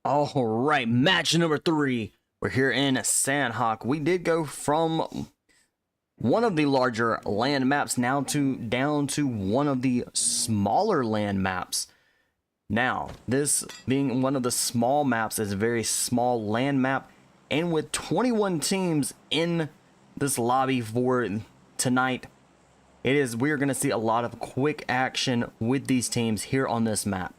All right, match number 3. We're here in Sandhawk. We did go from one of the larger land maps down to one of the smaller land maps. Now, this being one of the small maps is a very small land map, and with 21 teams in this lobby for tonight, we're going to see a lot of quick action with these teams here on this map.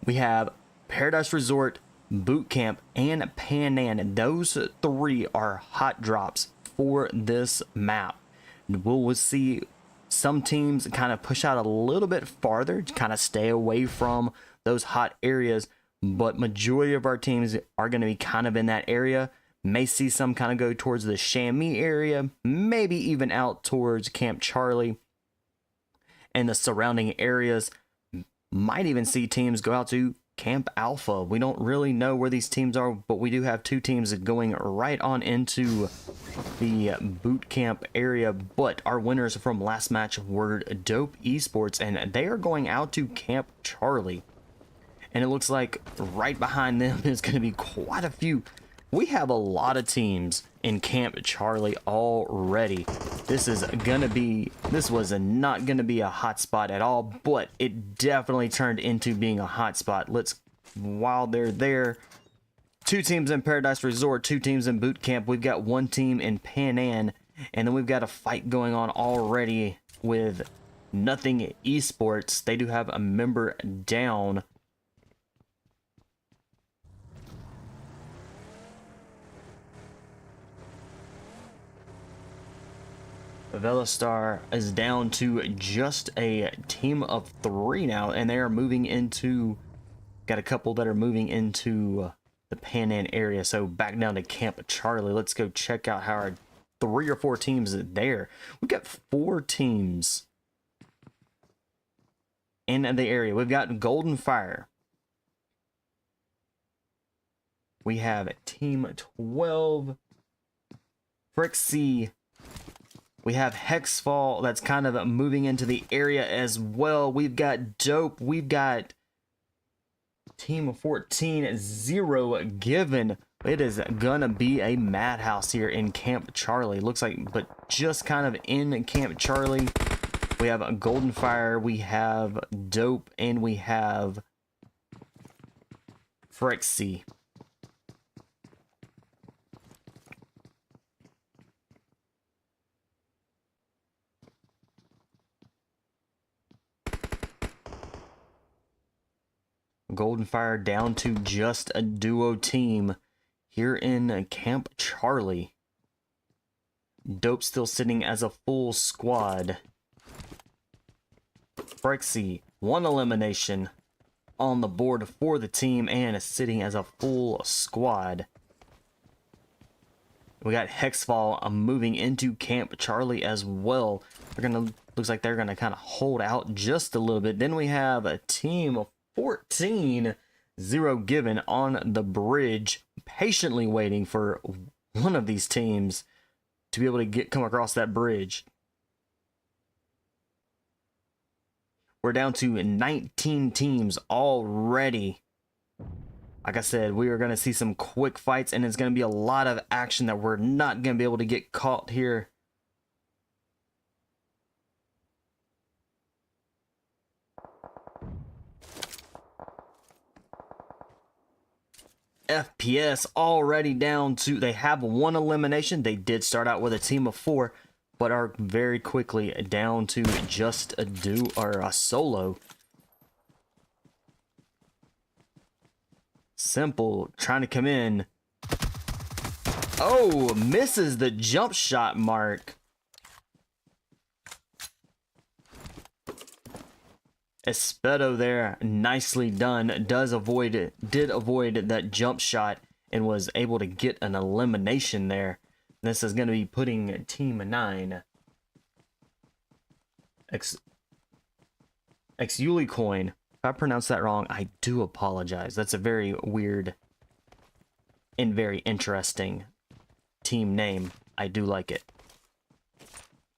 We have Paradise Resort, Boot Camp, and Panan. Those 3 are hot drops for this map. We'll see some teams kind of push out a little bit farther to kind of stay away from those hot areas, but majority of our teams are going to be kind of in that area. May see some kind of go towards the Chamois area, maybe even out towards Camp Charlie and the surrounding areas. Might even see teams go out to Camp Alpha. We don't really know where these teams are, but we do have 2 teams going right on into the boot camp area. But our winners from last match were Dope Esports, and they are going out to Camp Charlie. And it looks like right behind them is going to be quite a few. We have a lot of teams in Camp Charlie already. This was not going to be a hot spot at all, but it definitely turned into being a hot spot. While they're there, 2 teams in Paradise Resort, 2 teams in Boot Camp. We've got 1 team in Panan, and then we've got a fight going on already with Nothing Esports. They do have a member down. Velastra is down to just a team of 3 now, and they are moving into, got a couple that are moving into the Pan Am area, so back down to Camp Charlie. Let's go check out how our 3 or 4 teams are there. We've got 4 teams in the area. We've got Golden Fire. We have Team 12, Frex See. We have HexFall that's kind of moving into the area as well. We've got Dope. We've got Team 14, ZeroFoxGiven. It is gonna be a madhouse here in Camp Charlie. Looks like, but just kind of in Camp Charlie. We have a Golden Fire, we have Dope, and we have Frex See. Golden Fire down to just a duo team here in Camp Charlie. Dope still sitting as a full squad. Frex See, 1 elimination on the board for the team and sitting as a full squad. We got HexFall moving into Camp Charlie as well. They're gonna, looks like they're gonna kind of hold out just a little bit. Then we have a team of 14, ZeroFoxGiven on the bridge, patiently waiting for one of these teams to be able to come across that bridge. We're down to 19 teams already. Like I said, we are going to see some quick fights, and it's going to be a lot of action that we're not going to be able to get caught here. FPS already down to, they have 1 elimination. They did start out with a team of 4, but are very quickly down to just a duo or a solo. Simple trying to come in. Oh, misses the jump shot mark. Espedo there, nicely done. Did avoid that jump shot and was able to get an elimination there. This is going to be putting Team 9 XØLUCION. If I pronounced that wrong, I do apologize. That's a very weird and very interesting team name. I do like it.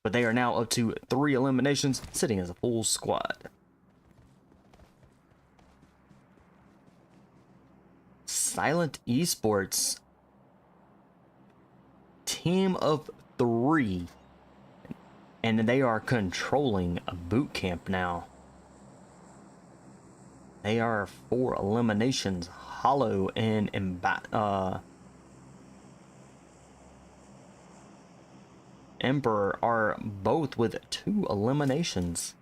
But they are now up to 3 eliminations, sitting as a full squad. ELITE Esports, team of 3, and they are controlling a boot camp now. They are 4 eliminations. Hollow and Emperor are both with 2 eliminations.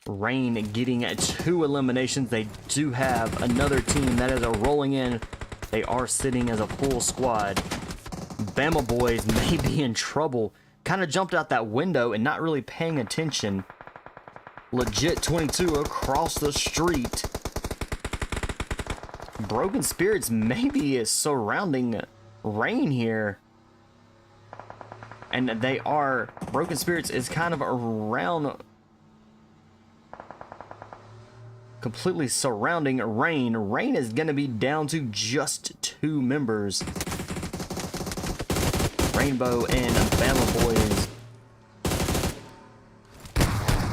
Rain getting 2 eliminations. They do have another team that is rolling in. They are sitting as a full squad. Bama Boys may be in trouble. Kind of jumped out that window and not really paying attention. Legit 22 across the street. Broken Spirits maybe is surrounding Rain here. And they are, Broken Spirits is kind of around, completely surrounding Rain. Rain is going to be down to just 2 members. Rainbow and Bama Boys.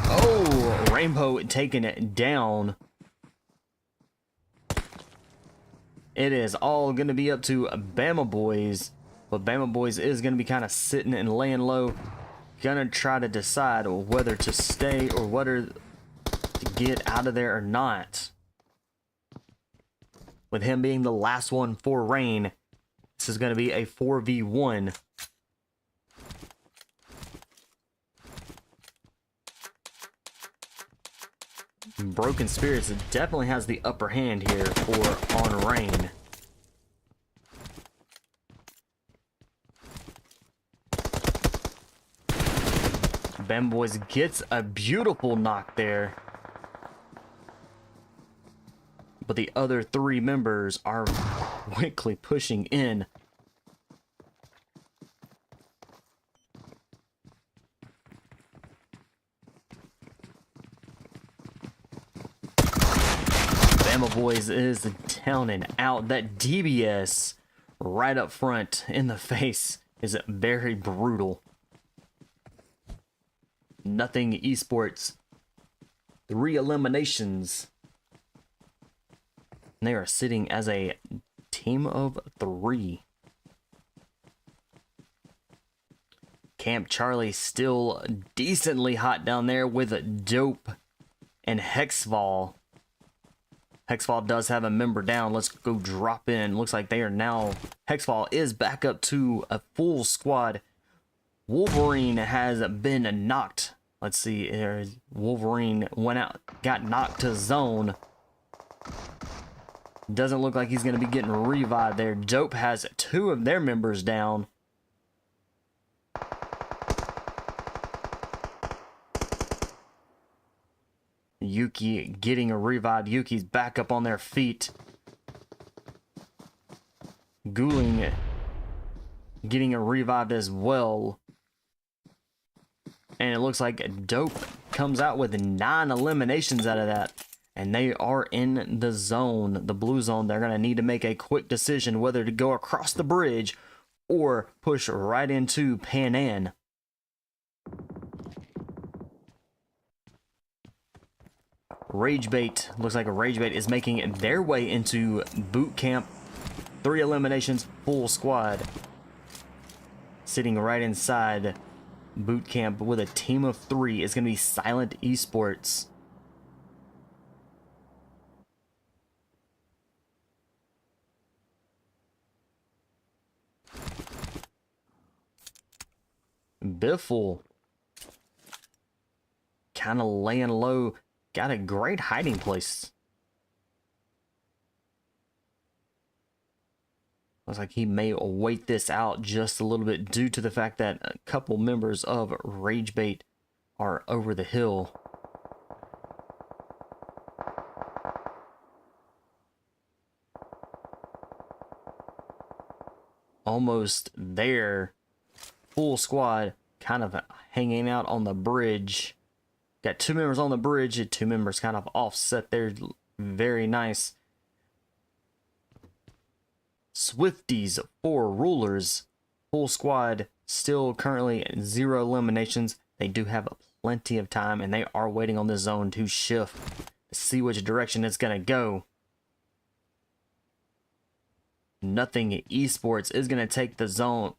Oh, Rainbow taking it down. It is all going to be up to Bama Boys. But Bama Boys is going to be kind of sitting and laying low. Gonna try to decide whether to stay or whether to get out of there or not. With him being the last one for Rain, this is going to be a 4v1. Broken Spirits definitely has the upper hand here for on Rain. Bam Boys gets a beautiful knock there. But the other three members are quickly pushing in. Bama Boys is down and out. That TBes right up front in the face is very brutal. NOTing Esports. 3 eliminations. And they are sitting as a team of 3. Camp Charlie still decently hot down there with Dope and HexFall. HexFall does have a member down. Let's go drop in. Looks like they are now... HexFall is back up to a full squad. Wolverine has been knocked. Let's see. Wolverine went out, got knocked to zone. Doesn't look like he's going to be getting revived there. Dope has 2 of their members down. Yuki getting a revive. Yuki's back up on their feet. Ghouling getting a revived as well. And it looks like Dope comes out with 9 eliminations out of that. And they are in the zone, the blue zone. They're going to need to make a quick decision whether to go across the bridge or push right into Panan. Ragebait, looks like a Ragebait is making their way into boot camp. 3 eliminations, full squad. Sitting right inside boot camp with a team of 3 is going to be Silent Esports. Biffle kind of laying low. Got a great hiding place. Looks like he may wait this out just a little bit due to the fact that a couple members of Ragebait are over the hill. Almost there. Full squad kind of hanging out on the bridge. Got 2 members on the bridge, 2 members kind of offset there. Very nice. Swifties, 4 rulers. Full squad, still currently 0 eliminations. They do have plenty of time, and they are waiting on the zone to shift to see which direction it's going to go. NOTing Esports is going to take the zone.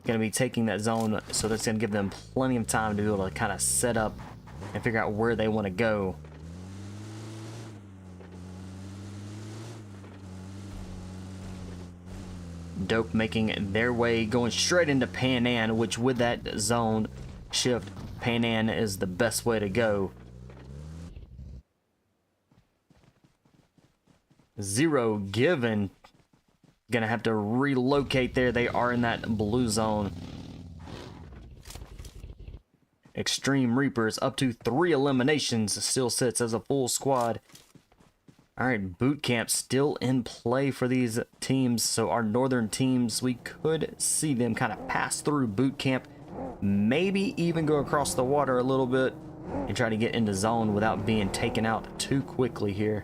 Going to be taking that zone, so that's going to give them plenty of time to be able to kind of set up and figure out where they want to go. Dope making their way, going straight into Panan, which with that zone shift, Panan is the best way to go. ZeroFoxGiven gonna have to relocate there. They are in that blue zone. XtremeReapers up to 3 eliminations, still sits as a full squad. Alright, boot camp still in play for these teams. So our northern teams, we could see them kind of pass through boot camp, maybe even go across the water a little bit and try to get into zone without being taken out too quickly here.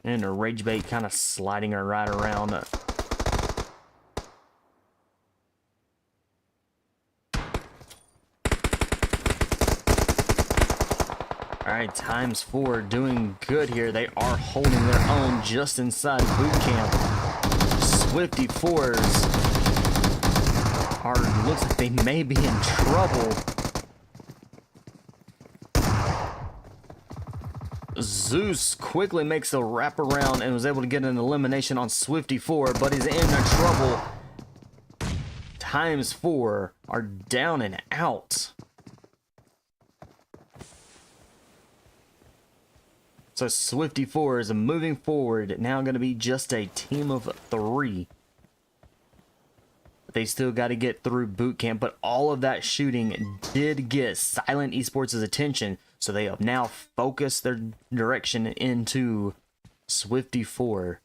And a Ragebait kind of sliding her right around. Alright, ×4 doing good here. They are holding their own just inside boot camp. Swifty 4s are, looks like they may be in trouble. Zeus quickly makes a wraparound and was able to get an elimination on Swifty 4, but he's in trouble. ×4 are down and out. So Swifty 4 is moving forward. Now going to be just a team of 3. They still got to get through boot camp, but all of that shooting did get Silent Esports' attention, so they have now focused their direction into Swifty 4.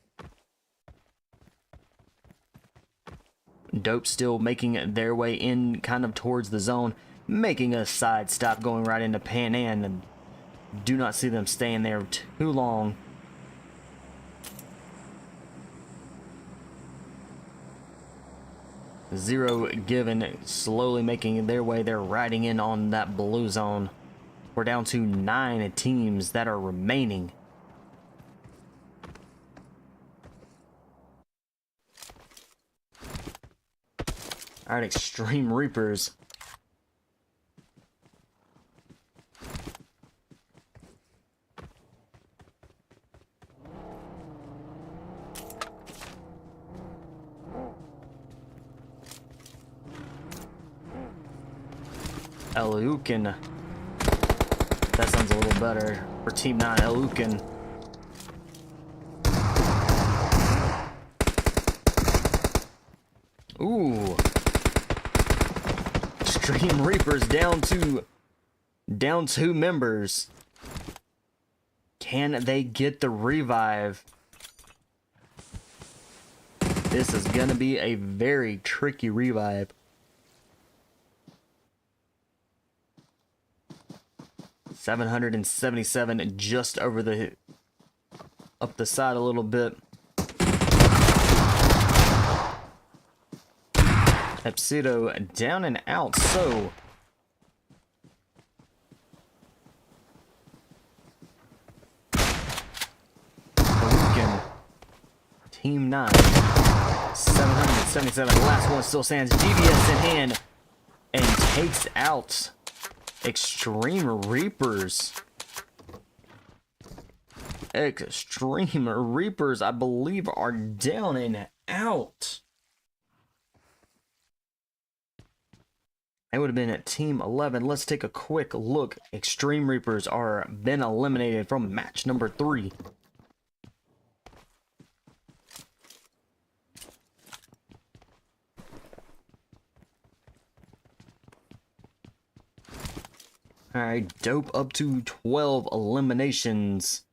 Dope still making their way in kind of towards the zone, making a side stop going right into Pan Am, and do not see them staying there too long. ZeroFoxGiven slowly making their way. They're riding in on that blue zone. We're down to 9 teams that are remaining. Alright, XtremeReapers. ELITE. That sounds a little better for Team 9. ELITE. Ooh. XtremeReapers down 2 members. Can they get the revive? This is gonna be a very tricky revive. 777 just over the up the side a little bit. Epsido down and out, so Team 9 777, last one still stands. TBes in hand and takes out XtremeReapers. XtremeReapers, I believe, are down and out. It would have been at Team 11. Let's take a quick look. XtremeReapers are been eliminated from match number 3. Alright, Dope up to 12 eliminations.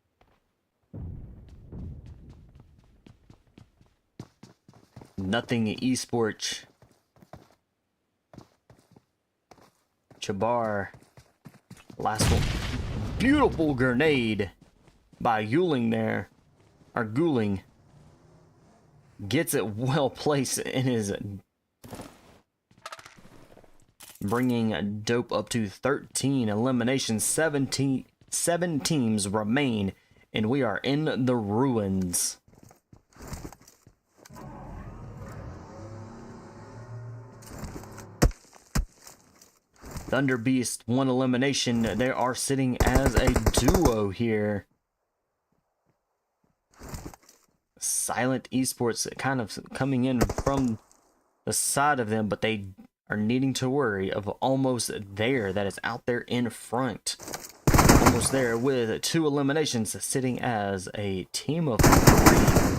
Nothing Esports. Chabar. Last one. Beautiful grenade by Yuling there. Or Guling. Gets it well placed in his... Bringing Dope up to 13 eliminations. 7 teams remain, and we are in the ruins. Thunder Beast, 1 elimination. They are sitting as a duo here. Silent Esports kind of coming in from the side of them, but they are needing to worry of almost there. That is out there in front. Almost there with 2 eliminations, sitting as a team of 3.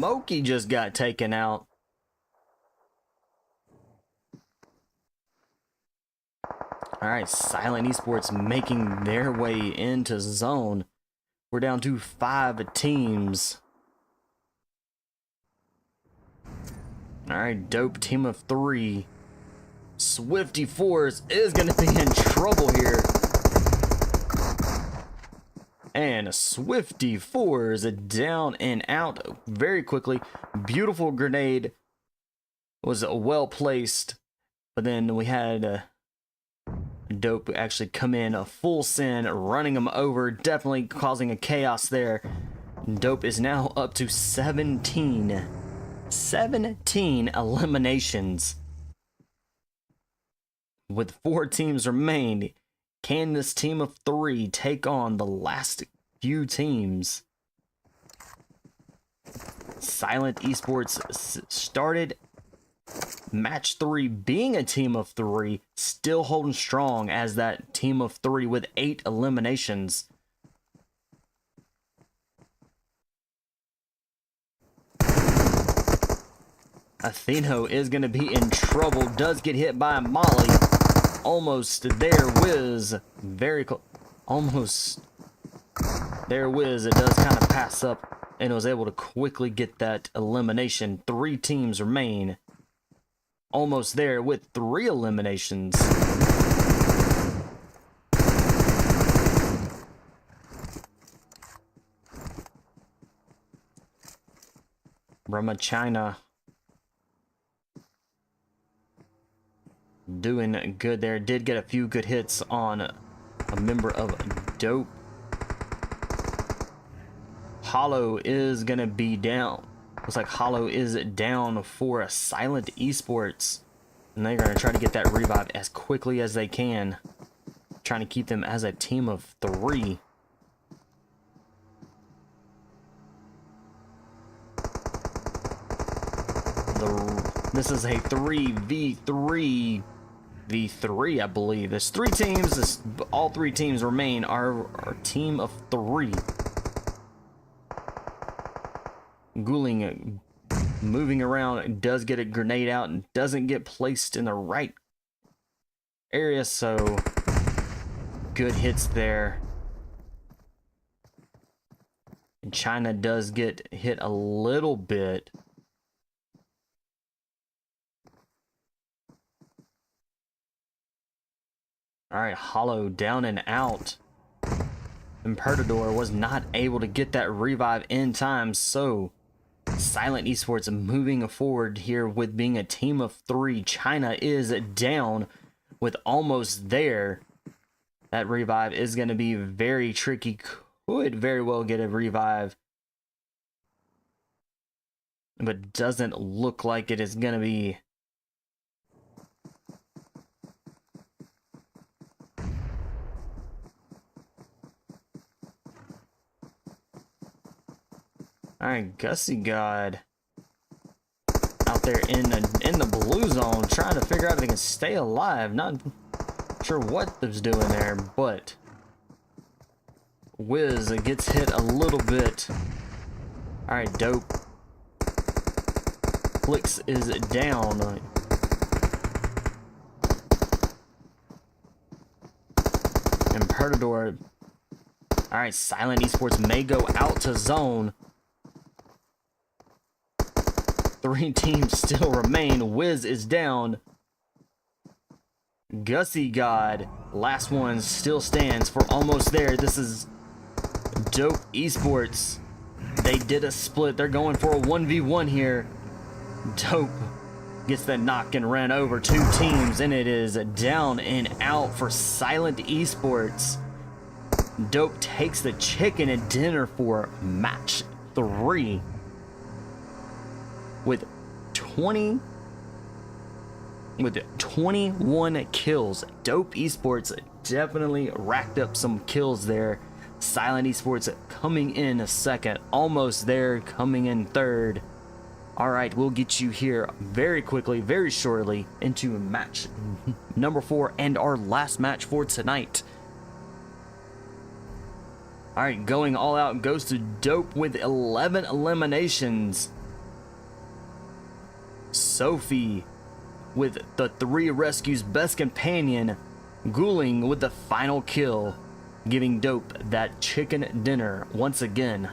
Smokey just got taken out. Alright, Silent Esports making their way into zone. We're down to 5 teams. Alright, Dope, team of 3. 4 is going to be in trouble here. And Swifty 4 is down and out very quickly. Beautiful grenade. Was well placed. But then we had Dope actually come in a full send, running him over. Definitely causing a chaos there. Dope is now up to 17 eliminations. With 4 teams remained, can this team of 3 take on the last few teams? Silent Esports started match 3 being a team of 3, still holding strong as that team of 3 with 8 eliminations. Atheno is going to be in trouble. Does get hit by Molly. Almost there, Wiz. Very close. Almost there, Wiz. It does kind of pass up and was able to quickly get that elimination. 3 teams remain. Almost there with 3 eliminations. Brahma China doing good there. Did get a few good hits on a member of Dope. Hollow is gonna be down. Looks like Hollow is down for a Silent Esports. And they're gonna try to get that revive as quickly as they can. Trying to keep them as a team of 3. This is a 3v3 v3, I believe. There's 3 teams. All 3 teams remain our team of 3. Guling moving around, does get a grenade out and doesn't get placed in the right area, so good hits there. And China does get hit a little bit. Alright, Hollow down and out. Imperador was not able to get that revive in time, so Silent Esports moving forward here with being a team of 3. China is down with almost there. That revive is going to be very tricky. Could very well get a revive, but doesn't look like it is going to be. Alright, Gussie God out there in the blue zone trying to figure out if they can stay alive. Not sure what they're doing there, but Wiz gets hit a little bit. Alright, Dope. Flix is down. Imperador. Alright, Silent Esports may go out to zone. 3 teams still remain. Wiz is down. Gussie God, last one, still stands for almost there. This is Dope Esports. They did a split. They're going for a 1v1 here. Dope gets the knock and ran over 2 teams, and it is down and out for Silent Esports. Dope takes the chicken and dinner for match 3. With 21 kills. Dope Esports definitely racked up some kills there. Silent Esports coming in second, almost there, coming in third. Alright, we'll get you here very quickly, very shortly, into match number 4 and our last match for tonight. Alright, going all out goes to Dope with 11 eliminations. Sophie with the 3 rescues, best companion. Guling with the final kill, giving Dope that chicken dinner once again.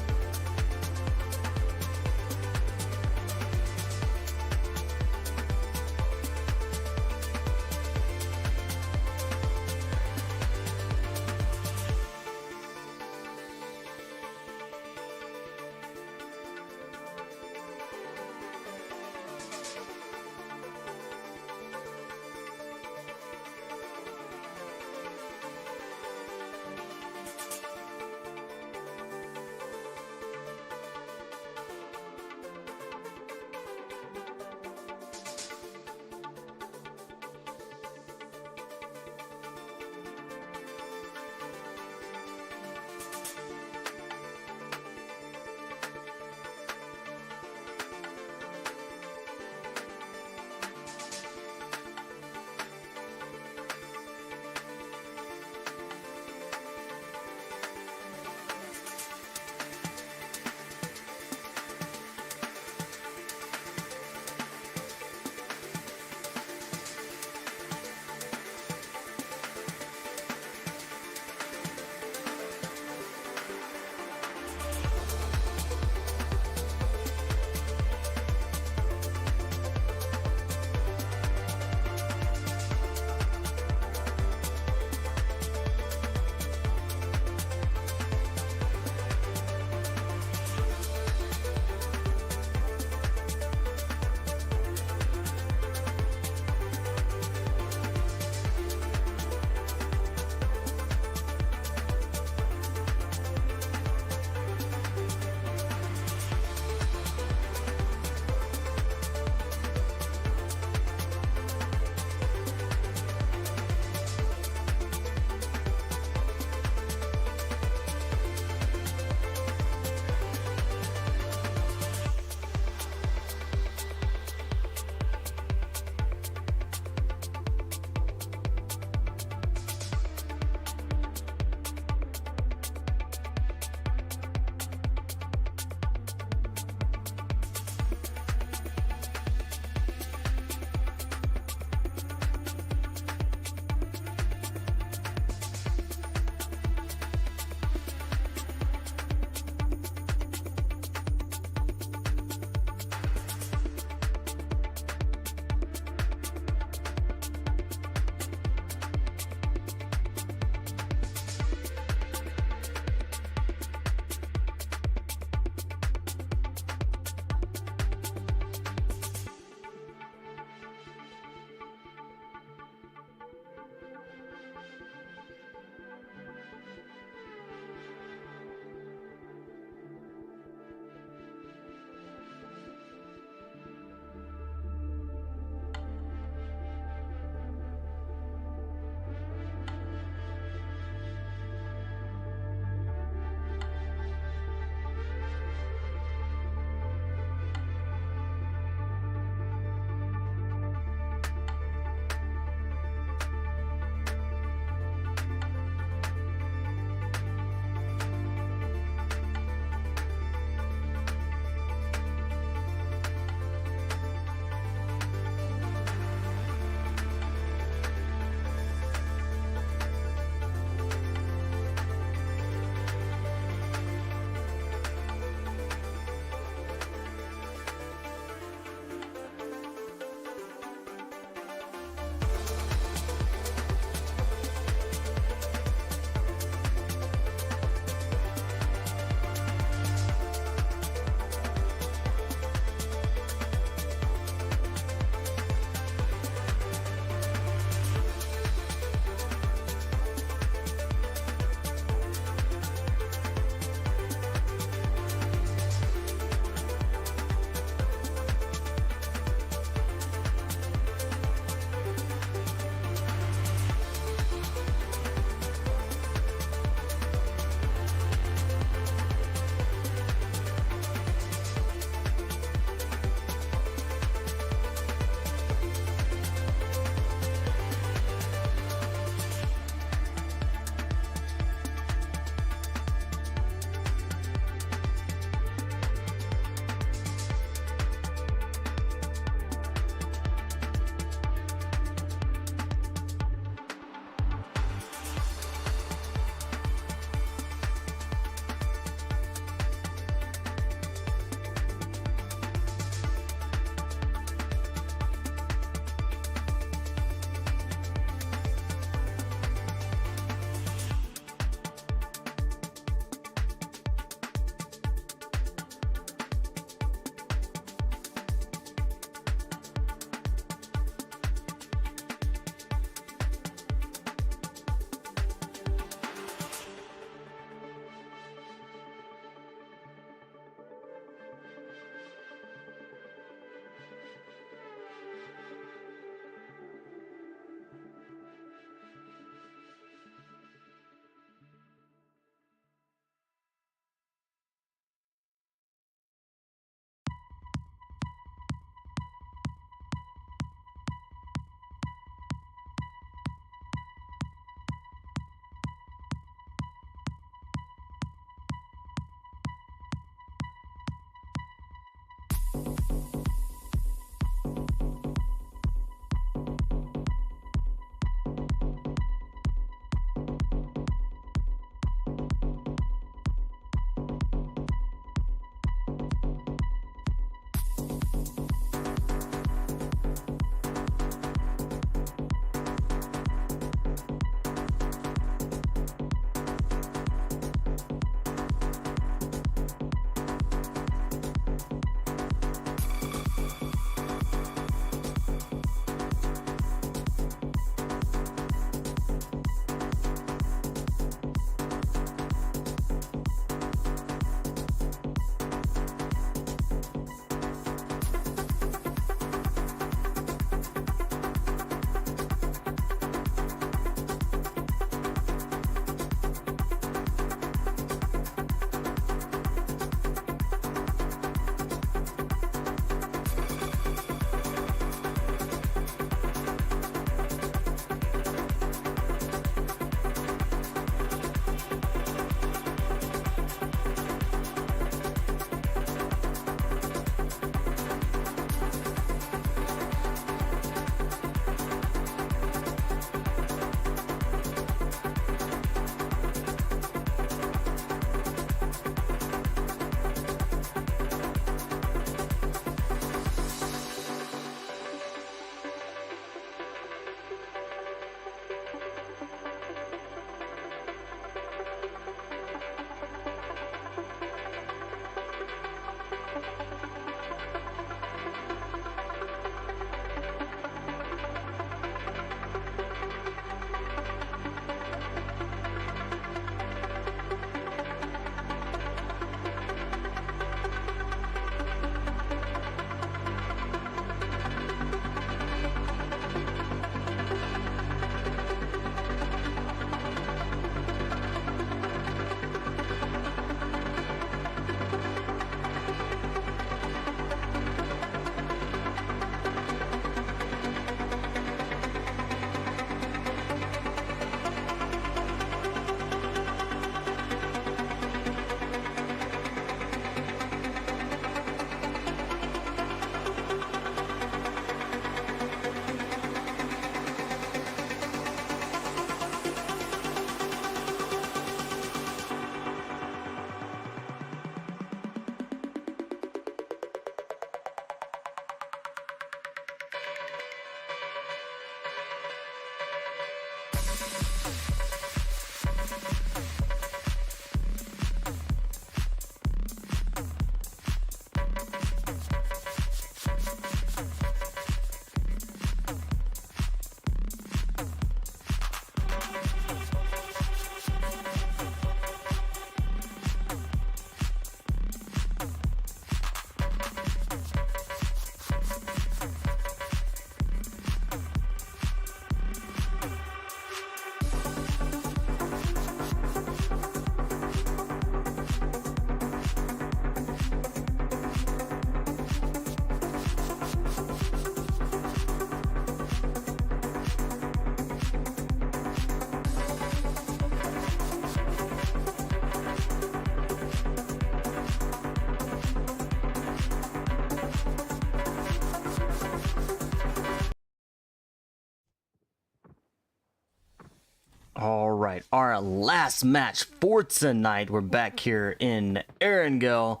All right, our last match for tonight. We're back here in Erangel,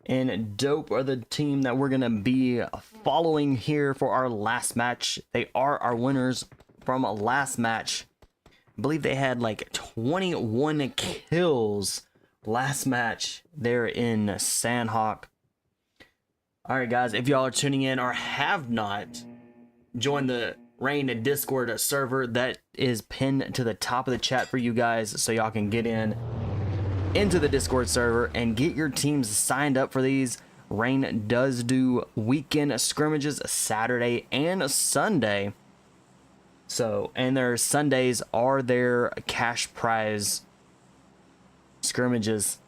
and Dope are the team that we're gonna be following here for our last match. They are our winners from last match. I believe they had like 21 kills last match there in Sandhawk. All right, guys, if y'all are tuning in or have not joined the Rain Discord server, that is pinned to the top of the chat for you guys, so y'all can get into the Discord server and get your teams signed up for these. Rain does do weekend scrimmages Saturday and Sunday. So, and their Sundays are their cash prize scrimmages.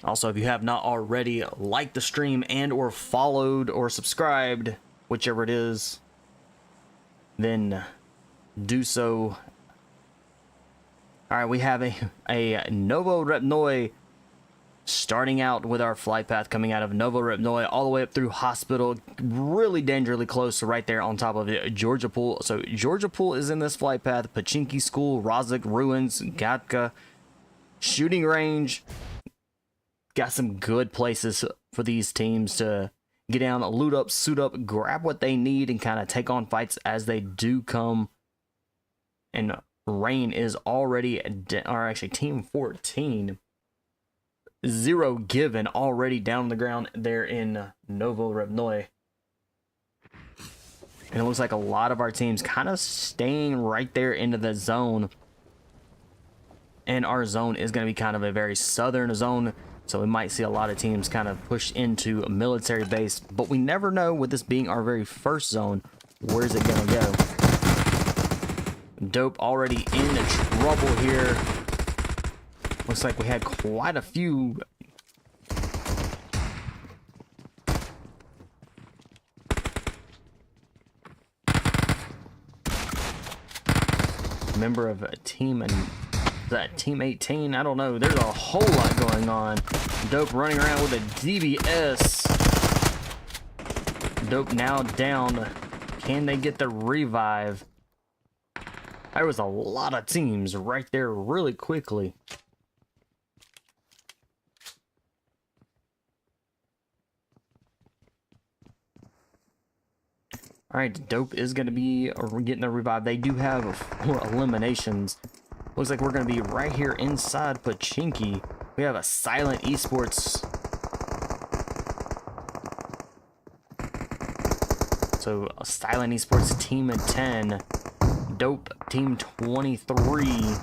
Also, if you have not already liked the stream and or followed or subscribed, whichever it is, then do so. All right, we have a Novo Repnoi starting out with our flight path coming out of Novo Repnoi all the way up through Hospital, really dangerously close, right there on top of it, Georgia Pool. So Georgia Pool is in this flight path, Pachinki School, Rozak, Ruins, Gatka, Shooting Range. Got some good places for these teams to get down, loot up, suit up, grab what they need, and kind of take on fights as they do come. And Rain is already, or actually Team 14, ZeroFoxGiven already down on the ground there in Novo Repnoi. And it looks like a lot of our teams kind of staying right there into the zone. And our zone is going to be kind of a very southern zone. So we might see a lot of teams kind of push into a military base, but we never know, with this being our very first zone, where's it gonna go. Dope already in trouble here. Looks like we had quite a few. Member of a team, and that team 18, I don't know, there's a whole lot going on. Dope running around with a DBS. Dope now down. Can they get the revive? There was a lot of teams right there really quickly. Alright, Dope is going to be getting the revive. They do have 4 eliminations. Looks like we're going to be right here inside Pachinki. We have a Silent Esports. So, a Silent Esports team of 10. Dope team 23.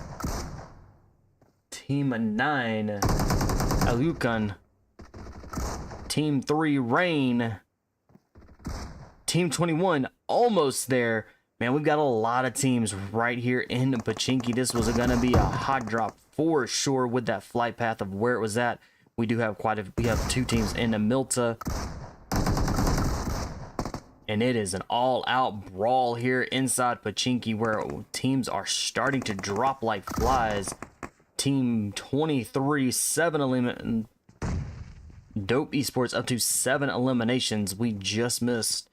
Team of 9. XØLUCION. Team 3 Rain. Team 21 almost there. Man, we've got a lot of teams right here in Pachinki. This was going to be a hot drop for sure with that flight path of where it was at. We do have we have 2 teams in the Milta. And it is an all-out brawl here inside Pachinki where teams are starting to drop like flies. Team 23, 7 eliminations. Dope Esports up to 7 eliminations. We just missed.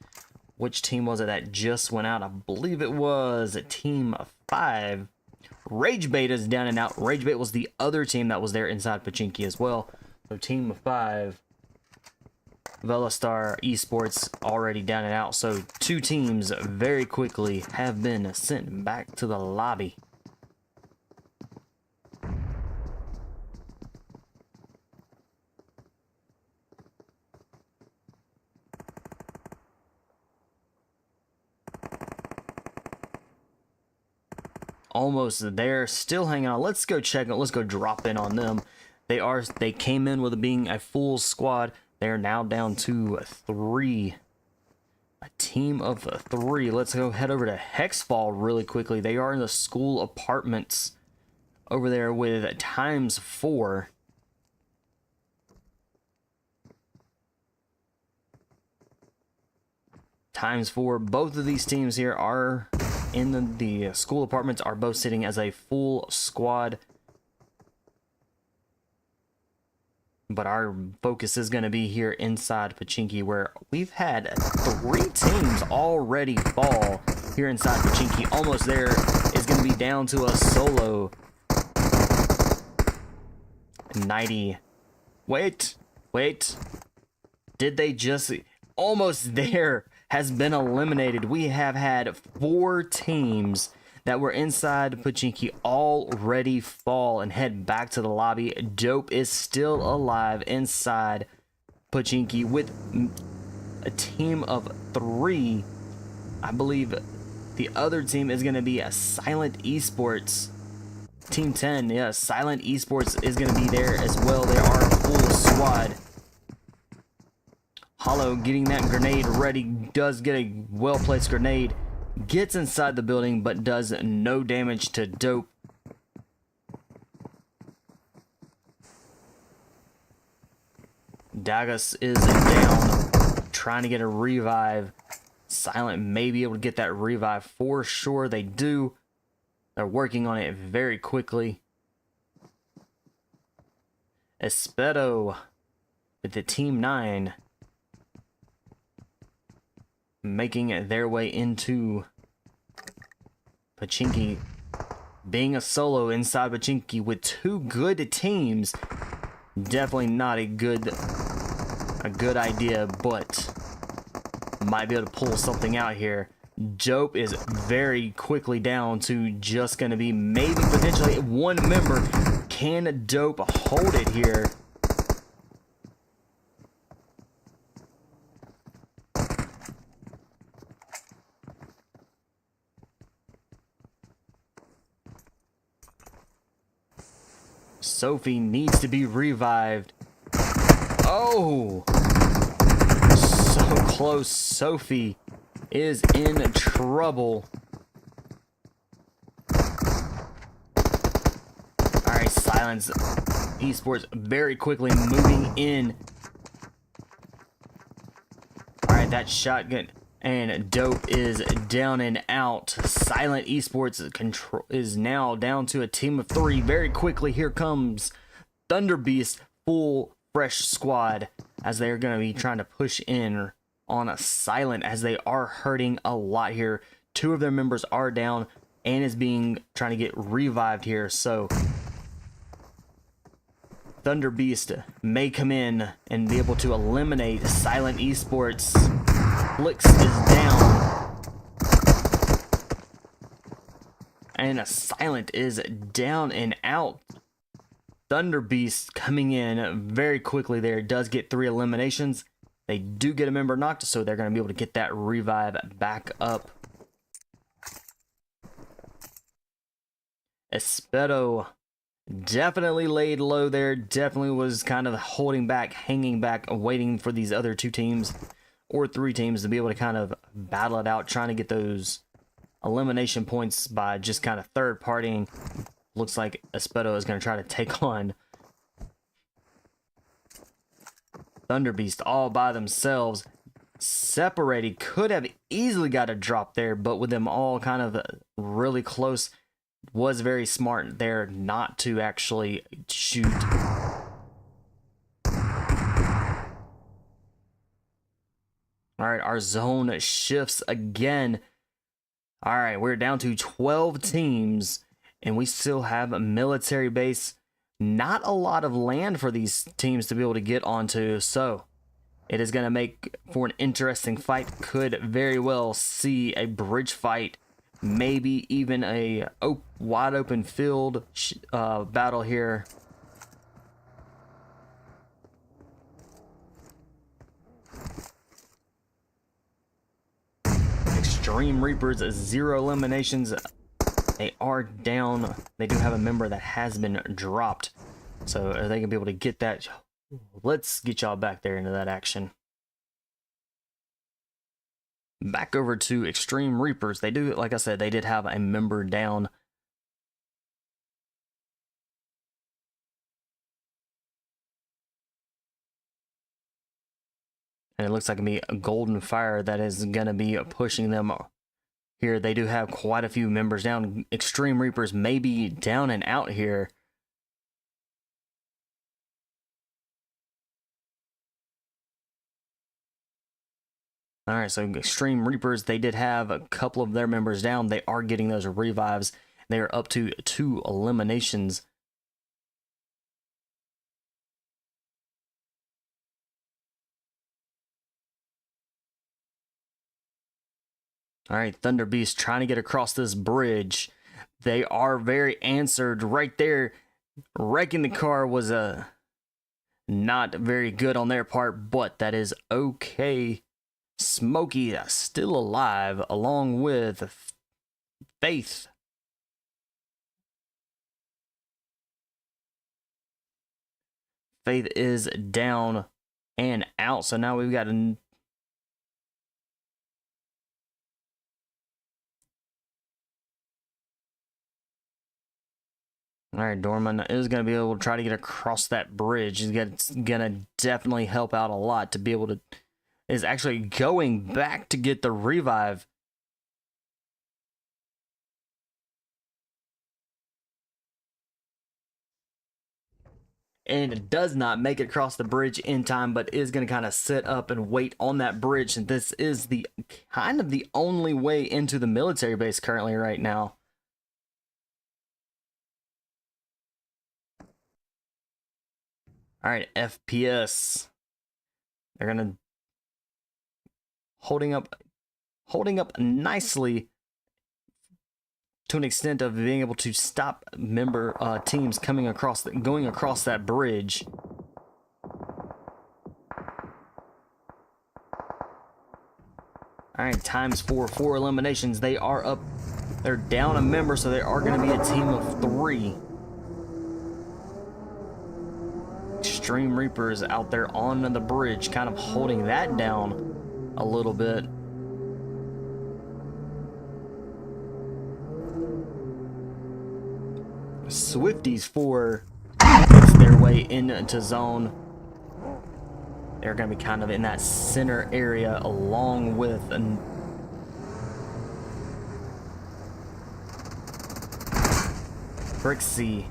Which team was it that just went out? I believe it was Team 5. Ragebait is down and out. Ragebait was the other team that was there inside Pachinki as well. So Team 5. Velastra Esports already down and out. So 2 teams very quickly have been sent back to the lobby. Almost there, still hanging on. Let's go check it. Let's go drop in on them. They came in with being a full squad. They're now down to 3. A team of 3. Let's go head over to HexFall really quickly. They are in the school apartments over there with ×4. ×4. Both of these teams here are in the school apartments, are both sitting as a full squad. But our focus is going to be here inside Pachinki, where we've had 3 teams already fall here inside Pachinki. Almost there. Is going to be down to a solo. 90. Wait. Did they just... Almost there. Has been eliminated. We have had 4 teams that were inside Pachinki already fall and head back to the lobby. Dope is still alive inside Pachinki with a team of 3. I believe the other team is going to be a Silent Esports. Team 10, yeah, Silent Esports is going to be there as well. They are a full squad. Hollow getting that grenade ready, does get a well-placed grenade, gets inside the building, but does no damage to Dope. Dagus is down, trying to get a revive. Silent may be able to get that revive for sure. They do. They're working on it very quickly. Espedo with the Team 9 making their way into Pachinki. Being a solo inside Pachinki with 2 good teams, definitely not a good idea, but might be able to pull something out here. Dope is very quickly down to just going to be maybe potentially 1 member. Can Dope hold it here? Sophie needs to be revived. Oh! So close. Sophie is in trouble. Alright, Silence Esports very quickly moving in. Alright, that shotgun. And Dope is down and out. Silent Esports is now down to a team of 3. Very quickly, here comes Thunderbeast, full fresh squad, as they are going to be trying to push in on a Silent, as they are hurting a lot here. 2 of their members are down and is trying to get revived here. So Thunderbeast may come in and be able to eliminate Silent Esports. Flix is down. And a Silent is down and out. Thunderbeast coming in very quickly there. Does get 3 eliminations. They do get a member knocked, so they're going to be able to get that revive back up. Espedo definitely laid low there. Definitely was kind of holding back, hanging back, waiting for these other 2 teams or 3 teams to be able to kind of battle it out, trying to get those elimination points by just kind of third partying. Looks like Espedo is going to try to take on Thunderbeast all by themselves. Separated, could have easily got a drop there, but with them all kind of really close, was very smart there not to actually shoot. Alright, our zone shifts again. Alright, we're down to 12 teams, and we still have a military base. Not a lot of land for these teams to be able to get onto, so it is going to make for an interesting fight. Could very well see a bridge fight, maybe even a wide open field battle here. XtremeReapers, 0 eliminations. They are down. They do have a member that has been dropped. So are they going to be able to get that? Let's get y'all back there into that action. Back over to XtremeReapers. They do, like I said, they did have a member down. And it looks like a Golden Fire that is going to be pushing them here. They do have quite a few members down. XtremeReapers may be down and out here. All right, so XtremeReapers, they did have a couple of their members down. They are getting those revives. They are up to 2 eliminations. All right, ThunderBeast trying to get across this bridge. They are very answered right there. Wrecking the car was not very good on their part, but that is okay. Smokey still alive, along with Faith. Faith is down and out, so now we've got a... All right, Dorman is going to be able to try to get across that bridge. He's going to definitely help out a lot to be able to... Is actually going back to get the revive. And it does not make it across the bridge in time, but is going to kind of sit up and wait on that bridge. And this is the kind of the only way into the military base currently right now. All right, FPS. They're going to holding up nicely to an extent of being able to stop member teams going across that bridge. All right, times 4 eliminations. They are up. They're down a member, so they are going to be a team of 3. XtremeReapers out there on the bridge, kind of holding that down a little bit. Swifties 4 makes their way into zone. They're going to be kind of in that center area along with Frex See.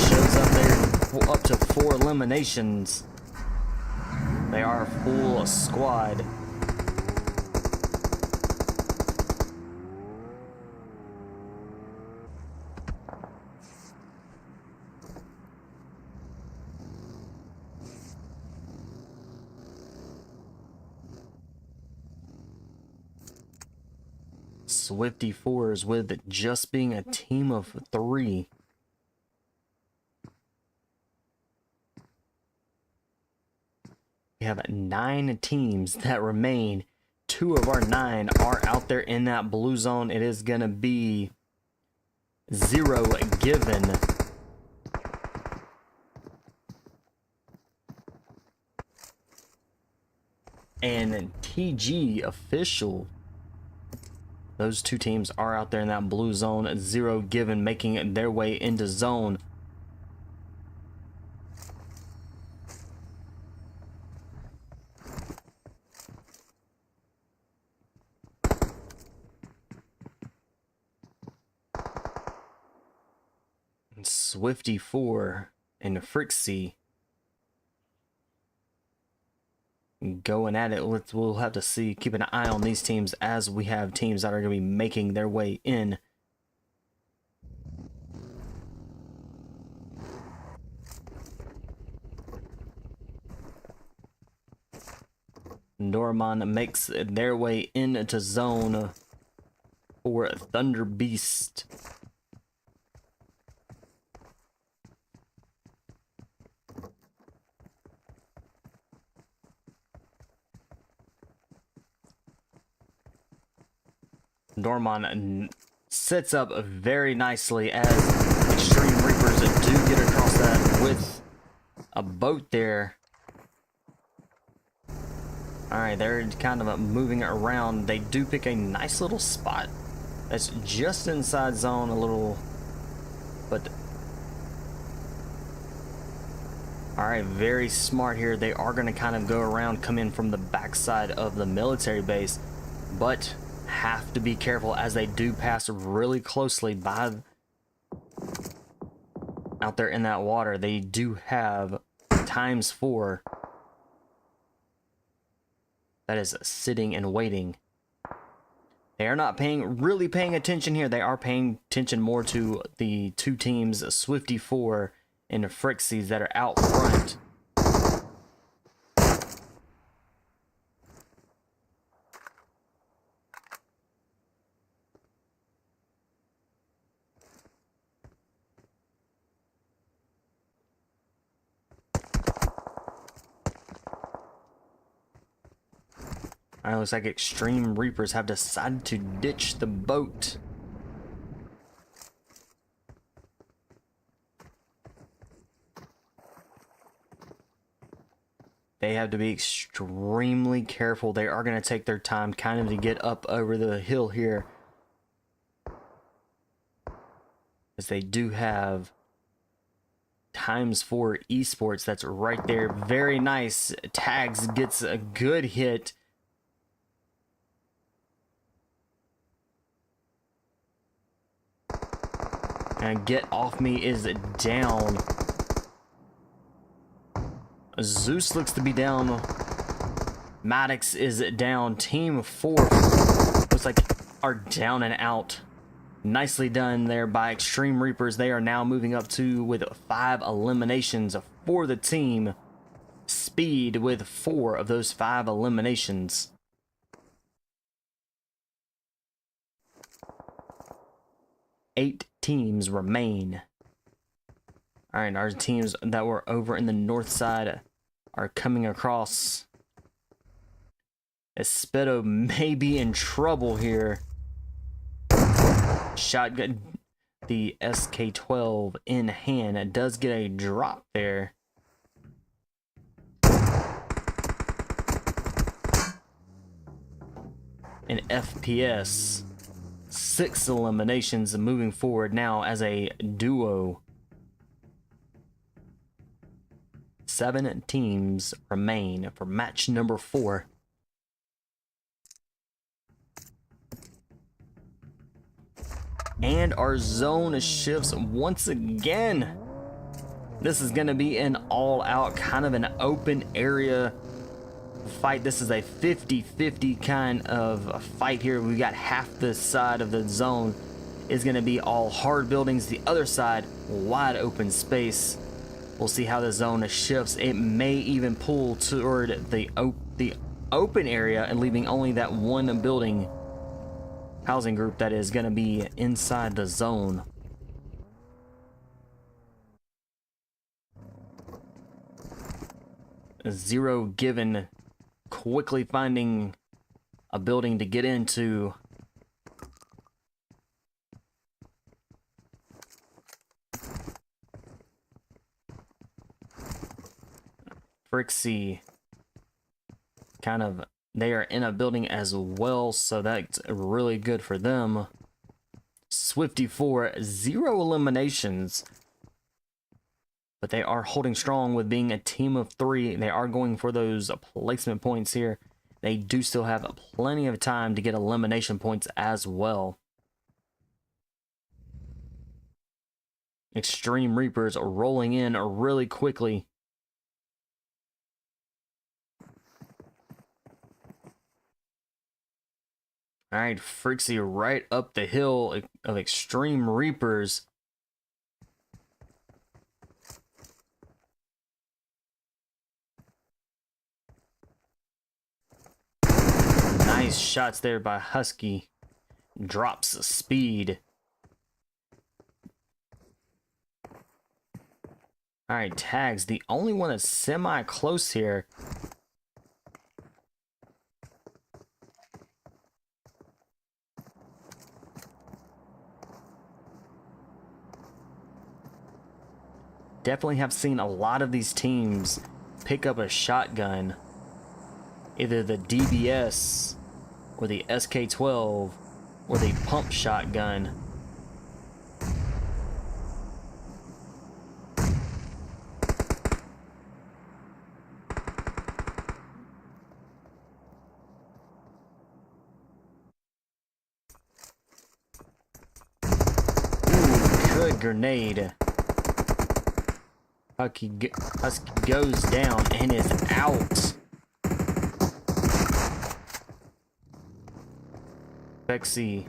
Shows up there up to 4 eliminations. They are a full squad. Swifty 4s with just being a team of 3. We have 9 teams that remain. 2 of our 9 are out there in that blue zone. It is going to be ZeroFoxGiven, and TG Official. Those 2 teams are out there in that blue zone. ZeroFoxGiven making their way into zone. Swifty 4 and Frex See going at it. We'll have to see, keep an eye on these teams as we have teams that are going to be making their way in. Dorman makes their way into zone for ThunderBeast. Dorman sets up very nicely as XtremeReapers do get across that with a boat there. Alright, they're kind of moving around. They do pick a nice little spot that's just inside zone a little, but alright, very smart here. They are going to kind of go around, come in from the backside of the military base, but have to be careful as they do pass really closely by out there in that water. They do have times 4. that is sitting and waiting. They are not really paying attention here. They are paying attention more to the two teams, Swifty 4 and Frex See, that are out front. Alright, looks like XtremeReapers have decided to ditch the boat. They have to be extremely careful. They are going to take their time kind of to get up over the hill here, as they do have ×4 Esports that's right there. Very nice. Tags gets a good hit. And Get Off Me is down. Zeus looks to be down. NOTx is down. Team 4 looks like are down and out. Nicely done there by XtremeReapers. They are now moving up to with 5 eliminations for the team. Speed with 4 of those 5 eliminations. Eight teams remain. Alright, our teams that were over in the north side are coming across. Espedo may be in trouble here. Shotgun, the SK12 in hand. It does get a drop there. And FPS. 6 eliminations moving forward now as a duo. 7 teams remain for match number 4. And our zone shifts once again. This is going to be an all-out kind of an open area fight. This is a 50-50 kind of fight here. We got half the side of the zone is going to be all hard buildings. The other side, wide open space. We'll see how the zone shifts. It may even pull toward the open area and leaving only that one building housing group that is going to be inside the zone. ZeroFoxGiven quickly finding a building to get into. Frex See kind of, they are in a building as well, so that's really good for them. Swifty 4, 0 eliminations, but they are holding strong with being a team of 3. They are going for those placement points here. They do still have plenty of time to get elimination points as well. XtremeReapers rolling in really quickly. Alright, Frex See right up the hill of XtremeReapers. Nice shots there by Husky. Drops speed. Alright, Tags, the only one that's semi-close here. Definitely have seen a lot of these teams pick up a shotgun. Either the TBes or the SK12 or the pump shotgun. Ooh, good grenade. Husky goes down and is out. Frex See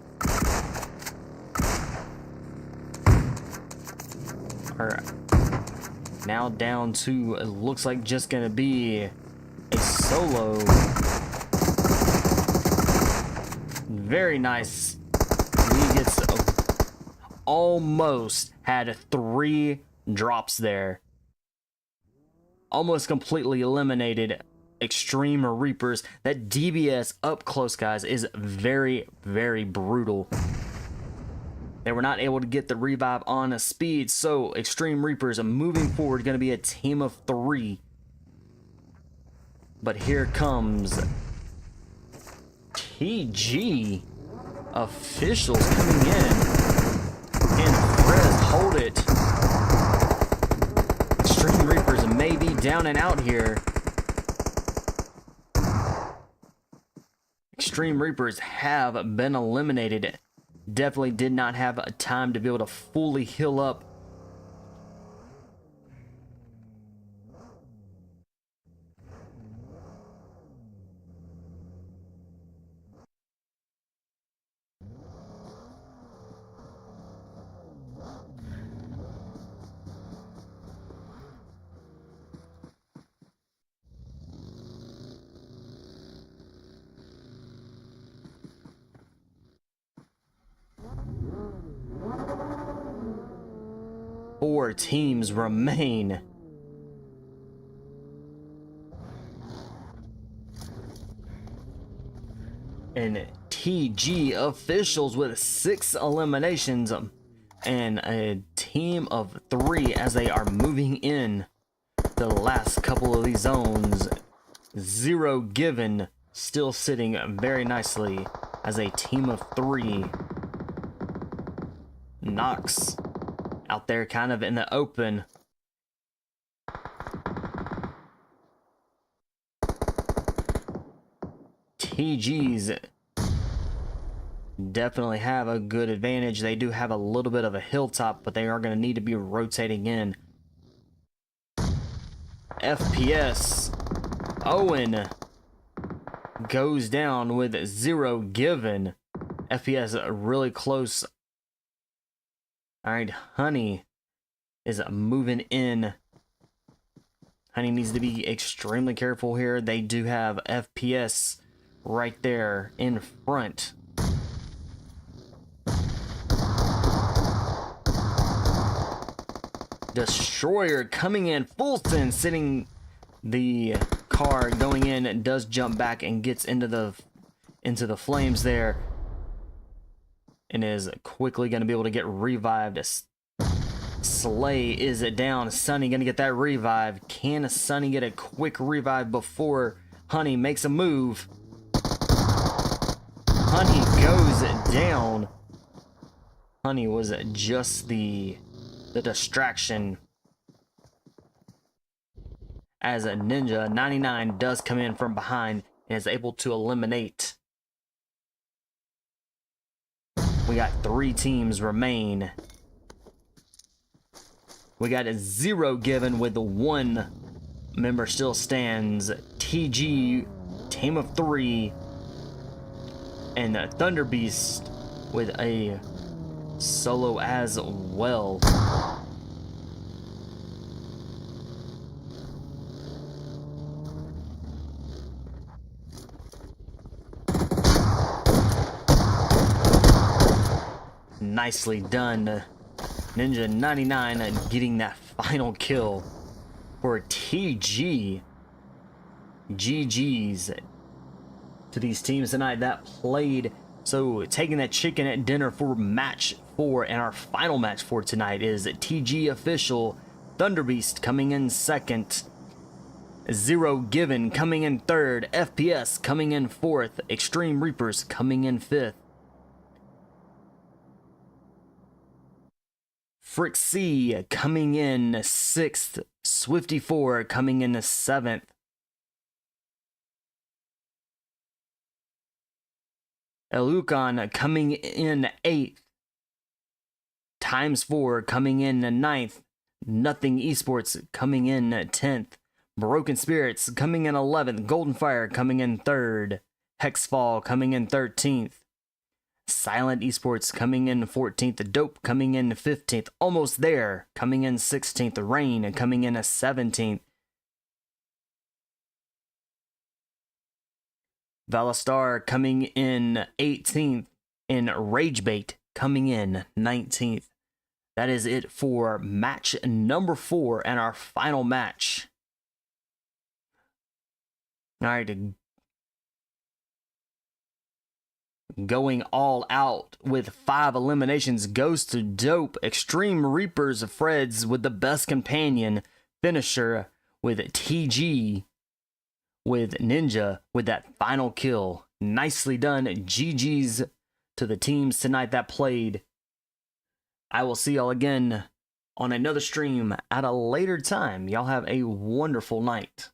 are now down to, it looks like, just gonna be a solo. Very nice. He gets almost had 3 drops there. Almost completely eliminated XtremeReapers. That TBes up close, guys, is very, very brutal. They were not able to get the revive on a speed, so XtremeReapers moving forward going to be a team of 3. But here comes TG officials coming in, and Frez hold it. XtremeReapers may be down and out here. XtremeReapers have been eliminated. Definitely did not have a time to be able to fully heal up. Four teams remain. And TG officials with 6 eliminations and a team of 3 as they are moving in the last couple of these zones. ZeroFoxGiven still sitting very nicely as a team of 3. NOTx out there kind of in the open. TGs definitely have a good advantage. They do have a little bit of a hilltop, but they are going to need to be rotating in. FPS Owen goes down with ZeroFoxGiven. FPS really close. All right, Honey is moving in. Honey needs to be extremely careful here. They do have FPS right there in front. Destroyer coming in full send, sitting the car going in, does jump back and gets into the flames there, and is quickly going to be able to get revived. Slay is down. Sunny going to get that revive. Can Sunny get a quick revive before Honey makes a move? Honey goes down. Honey was just the distraction, as a Ninja 99 does come in from behind and is able to eliminate. We got 3 teams remain. We got a ZeroFoxGiven with 1 member still stands. TG, team of 3, and ThunderBeast with a solo as well. Nicely done. Ninja 99 getting that final kill for TG. GG's to these teams tonight that played. So taking that chicken at dinner for match 4, and our final match for tonight is TG official. ThunderBeast coming in 2nd. ZeroFoxGiven coming in 3rd. FPS coming in 4th. XtremeReapers coming in 5th. Frex See coming in 6th. Swifties coming in 7th. XØLUCION coming in 8th. Times4 coming in 9th. Nothing Esports coming in 10th. Broken Spirits coming in 11th. Golden Fire coming in 3rd. HexFall coming in 13th. Silent Esports coming in 14th. Dope coming in 15th. Almost there. Coming in 16th. Rain coming in 17th. Velastra coming in 18th. And Ragebait coming in 19th. That is it for match number 4 and our final match. All right. Going all out with 5 eliminations goes to Dope. XtremeReapers Freds with the best companion. Finisher with TG. With Ninja with that final kill. Nicely done. GG's to the teams tonight that played. I will see y'all again on another stream at a later time. Y'all have a wonderful night.